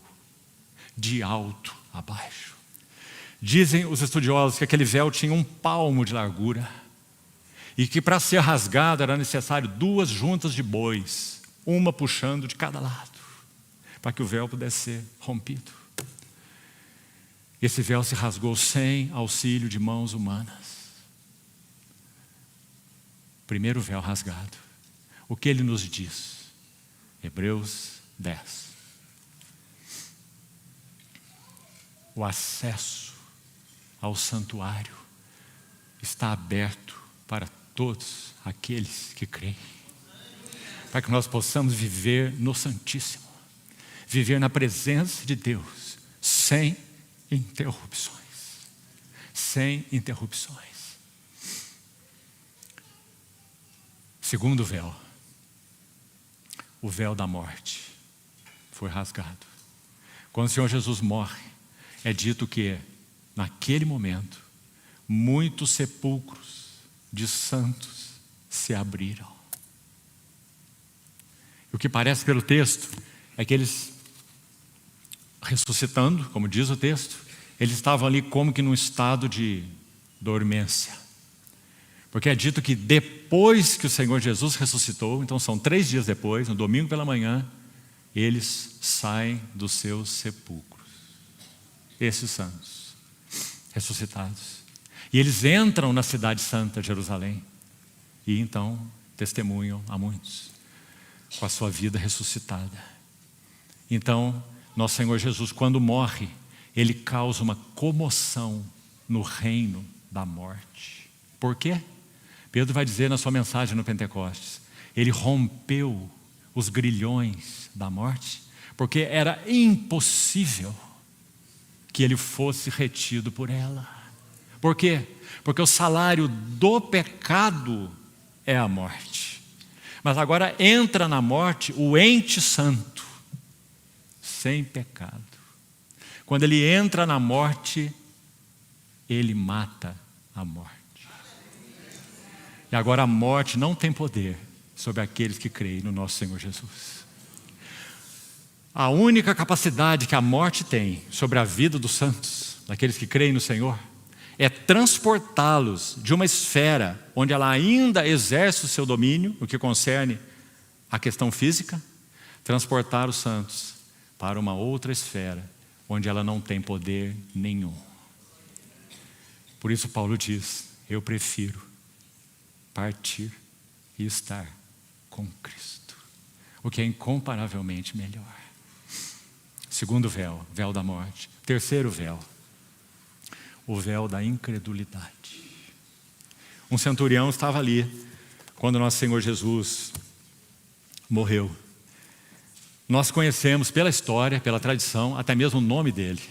de alto a baixo. Dizem os estudiosos que aquele véu tinha 1 palmo de largura e que para ser rasgado era necessário 2 juntas de bois, uma puxando de cada lado, para que o véu pudesse ser rompido. Esse véu se rasgou sem auxílio de mãos humanas. Primeiro véu rasgado. O que ele nos diz? Hebreus 10. O acesso ao santuário está aberto para todos aqueles que creem. Para que nós possamos viver no Santíssimo. Viver na presença de Deus, sem interrupções. Sem interrupções. Segundo véu. O véu da morte foi rasgado. Quando o Senhor Jesus morre, é dito que, naquele momento, muitos sepulcros de santos se abriram. E o que parece pelo texto é que eles, ressuscitando, como diz o texto, eles estavam ali como que num estado de dormência. Porque é dito que depois que o Senhor Jesus ressuscitou, então são 3 dias depois, no domingo pela manhã, eles saem dos seus sepulcros. Esses santos, ressuscitados. E eles entram na cidade santa, Jerusalém, e então testemunham a muitos, com a sua vida ressuscitada. Então, nosso Senhor Jesus, quando morre, Ele causa uma comoção no reino da morte. Por quê? Pedro vai dizer na sua mensagem no Pentecostes, Ele rompeu os grilhões da morte, porque era impossível que Ele fosse retido por ela. Por quê? Porque o salário do pecado é a morte. Mas agora entra na morte o ente santo, sem pecado. Quando ele entra na morte, ele mata a morte. E agora a morte não tem poder sobre aqueles que creem no nosso Senhor Jesus. A única capacidade que a morte tem sobre a vida dos santos, daqueles que creem no Senhor, é transportá-los de uma esfera onde ela ainda exerce o seu domínio, no que concerne a questão física, transportar os santos para uma outra esfera, onde ela não tem poder nenhum. Por isso Paulo diz, eu prefiro partir e estar com Cristo, o que é incomparavelmente melhor. Segundo véu, véu da morte. Terceiro véu, o véu da incredulidade. Um centurião estava ali quando nosso Senhor Jesus morreu. Nós conhecemos pela história, pela tradição, até mesmo o nome dele.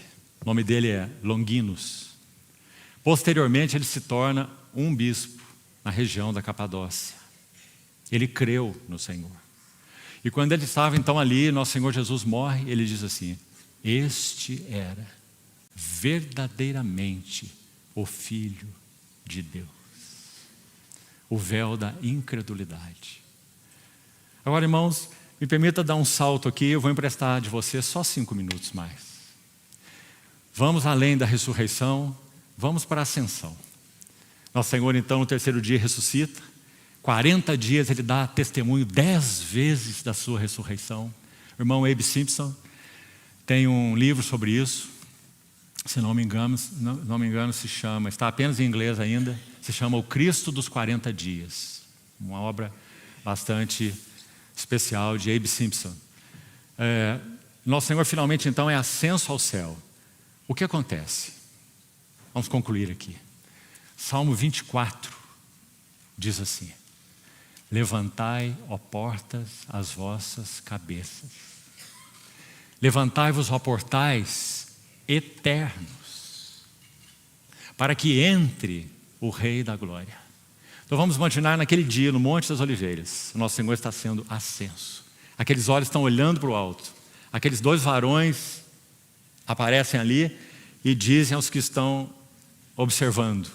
O nome dele é Longinos. Posteriormente ele se torna um bispo na região da Capadócia. Ele creu no Senhor. E quando ele estava então ali, nosso Senhor Jesus morre, ele diz assim, este era verdadeiramente o Filho de Deus. O véu da incredulidade. Agora, irmãos, me permita dar um salto aqui, eu vou emprestar de você só 5 minutos mais. Vamos além da ressurreição, vamos para a ascensão. Nosso Senhor então no 3º dia ressuscita, 40 dias ele dá testemunho 10 vezes da sua ressurreição. O irmão Abe Simpson tem um livro sobre isso, se não me engano se chama, está apenas em inglês ainda, se chama O Cristo dos 40 Dias. Uma obra bastante especial de Abe Simpson. Nosso Senhor finalmente então é ascenso ao céu. O que acontece? Vamos concluir aqui. Salmo 24 diz assim, levantai, ó portas, as vossas cabeças. Levantai-vos, ó portais eternos, para que entre o Rei da Glória. Então vamos imaginar naquele dia, no Monte das Oliveiras, o nosso Senhor está sendo ascenso. Aqueles olhos estão olhando para o alto. Aqueles 2 varões aparecem ali e dizem aos que estão observando,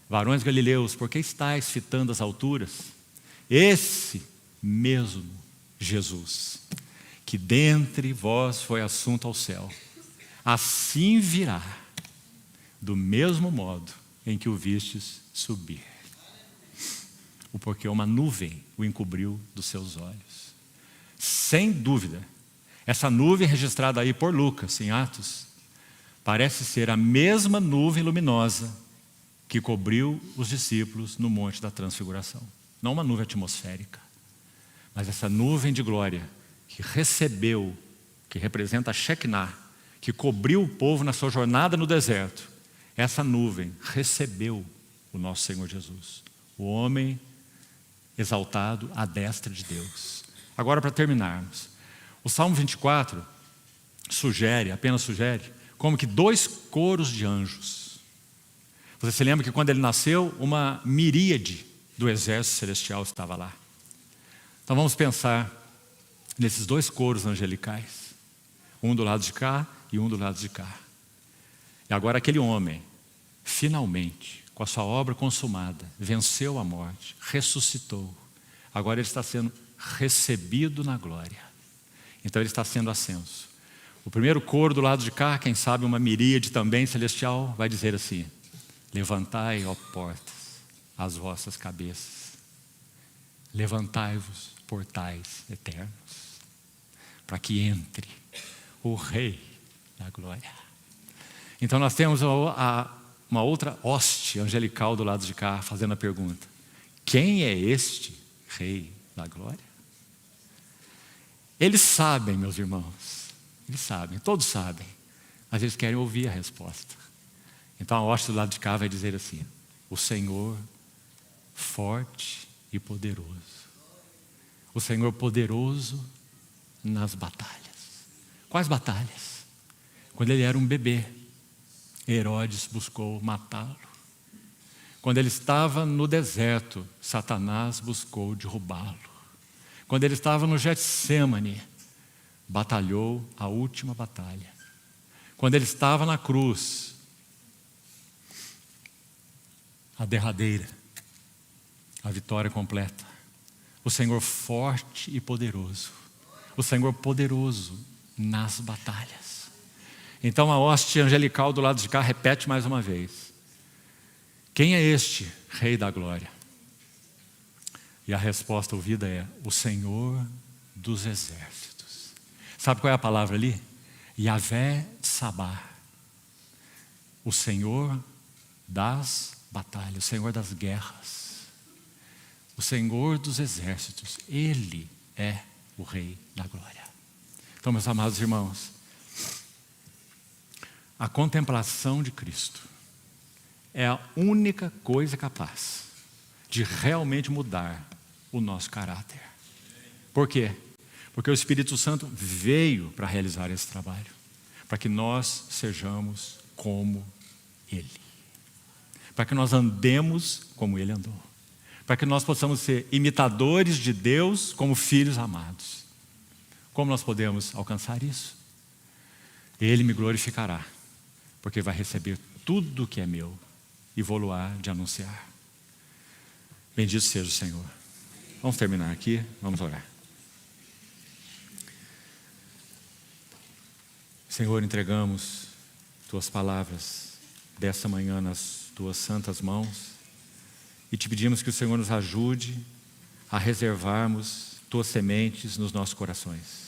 varões galileus, por que estáis fitando as alturas? Esse mesmo Jesus, que dentre vós foi assunto ao céu, assim virá, do mesmo modo em que o vistes subir. Porque uma nuvem o encobriu dos seus olhos. Sem dúvida, essa nuvem registrada aí por Lucas, em Atos, parece ser a mesma nuvem luminosa que cobriu os discípulos no Monte da Transfiguração. Não uma nuvem atmosférica, mas essa nuvem de glória que recebeu, que representa a Shekinah, que cobriu o povo na sua jornada no deserto. Essa nuvem recebeu o nosso Senhor Jesus, o homem exaltado à destra de Deus. Agora, para terminarmos, o Salmo 24 apenas sugere, como que 2 coros de anjos. Você se lembra que quando ele nasceu, uma miríade do exército celestial estava lá. Então vamos pensar nesses 2 coros angelicais, um do lado de cá e um do lado de cá. E agora aquele homem, finalmente, com a sua obra consumada, venceu a morte, ressuscitou. Agora ele está sendo recebido na glória. Então ele está sendo ascenso. O primeiro coro do lado de cá, quem sabe uma miríade também celestial, vai dizer assim: levantai, ó portas, as vossas cabeças. Levantai-vos, portais eternos, para que entre o Rei da glória. Então nós temos uma outra hoste angelical do lado de cá, fazendo a pergunta: quem é este Rei da glória? Eles sabem, meus irmãos, eles sabem, todos sabem, mas eles querem ouvir a resposta. Então a hoste do lado de cá vai dizer assim: o Senhor forte e poderoso. O Senhor poderoso nas batalhas. Quais batalhas? Quando ele era um bebê, Herodes buscou matá-lo. Quando ele estava no deserto, Satanás buscou derrubá-lo. Quando ele estava no Getsêmani, batalhou a última batalha. Quando ele estava na cruz, a derradeira, a vitória completa. O Senhor forte e poderoso. O Senhor poderoso nas batalhas. Então a hoste angelical do lado de cá repete mais uma vez: quem é este Rei da glória? E a resposta ouvida é: o Senhor dos exércitos. Sabe qual é a palavra ali? Yahvé Sabá. O Senhor das batalhas, o Senhor das guerras. O Senhor dos exércitos, Ele é o Rei da glória. Então, meus amados irmãos, a contemplação de Cristo é a única coisa capaz de realmente mudar o nosso caráter. Por quê? Porque o Espírito Santo veio para realizar esse trabalho, para que nós sejamos como Ele, para que nós andemos como Ele andou, para que nós possamos ser imitadores de Deus como filhos amados. Como nós podemos alcançar isso? Ele me glorificará, porque vai receber tudo que é meu e vou-lo-á de anunciar. Bendito seja o Senhor. Vamos terminar aqui, vamos orar. Senhor, entregamos Tuas palavras dessa manhã nas Tuas santas mãos e Te pedimos que o Senhor nos ajude a reservarmos Tuas sementes nos nossos corações.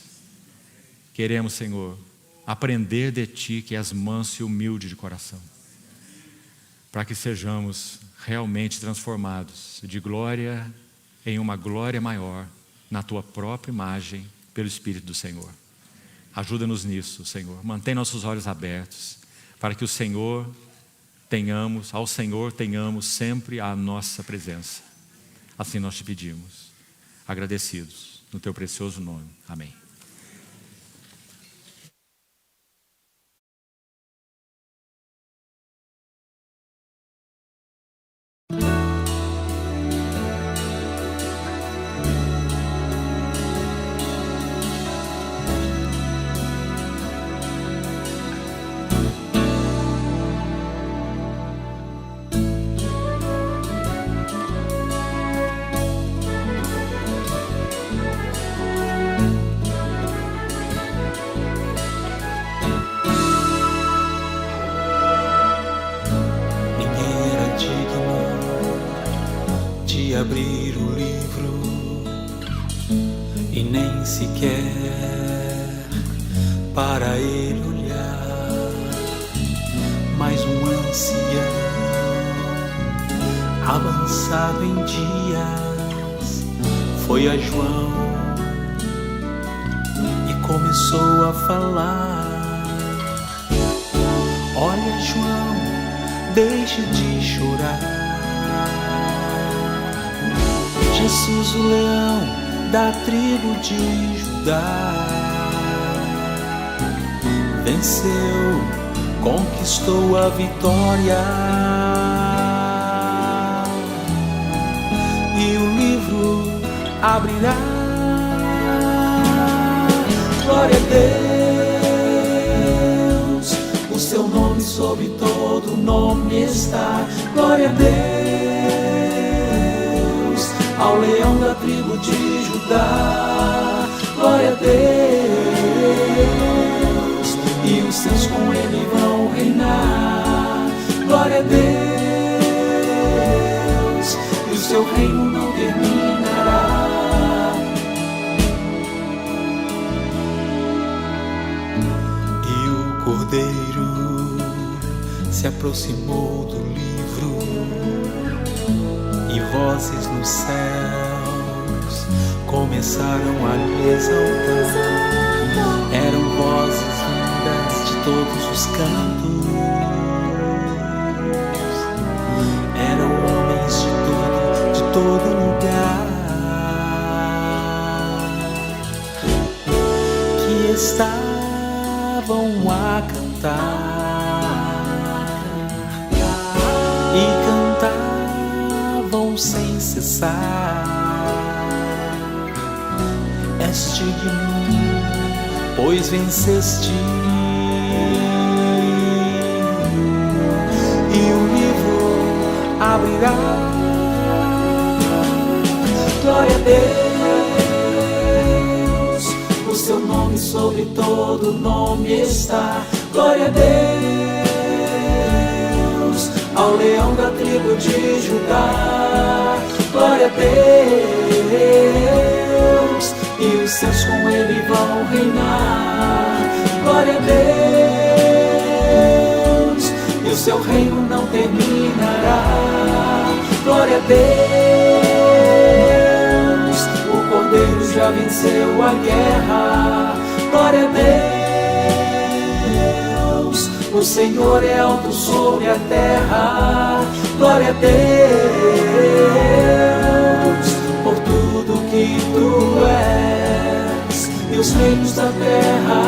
Queremos, Senhor, aprender de Ti, que és manso e humilde de coração, para que sejamos realmente transformados de glória em uma glória maior na Tua própria imagem pelo Espírito do Senhor. Ajuda-nos nisso, Senhor. Mantém nossos olhos abertos para que ao Senhor tenhamos sempre a nossa presença. Assim nós Te pedimos, agradecidos no Teu precioso nome. Amém. sequer para ele olhar, mas um ancião avançado em dias foi a João e começou a falar: olha, João, deixe de chorar. Jesus, o leão da tribo de Judá, venceu, conquistou a vitória. E o livro abrirá. Glória a Deus, o seu nome sobre todo nome está. Glória a Deus, ao leão da tribo de Judá. Glória a Deus, e os seus com ele vão reinar. Glória a Deus, e o seu reino não terminará. E o Cordeiro se aproximou do livro, e vozes nos céus começaram a lhe exaltar. Eram vozes vindas de todos os cantos, eram homens de todo lugar, que estavam a cantar e cantavam sem cessar: és digno, pois venceste. E o livro abrirá. Glória a Deus, o seu nome sobre todo nome está. Glória a Deus, ao leão da tribo de Judá. Glória a Deus, e os seus com ele vão reinar. Glória a Deus, e o seu reino não terminará. Glória a Deus, o Cordeiro já venceu a guerra. Glória a Deus, o Senhor é alto sobre a terra. Glória a Deus, por tudo que tu és, e os reinos da terra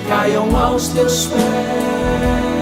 caiam aos teus pés.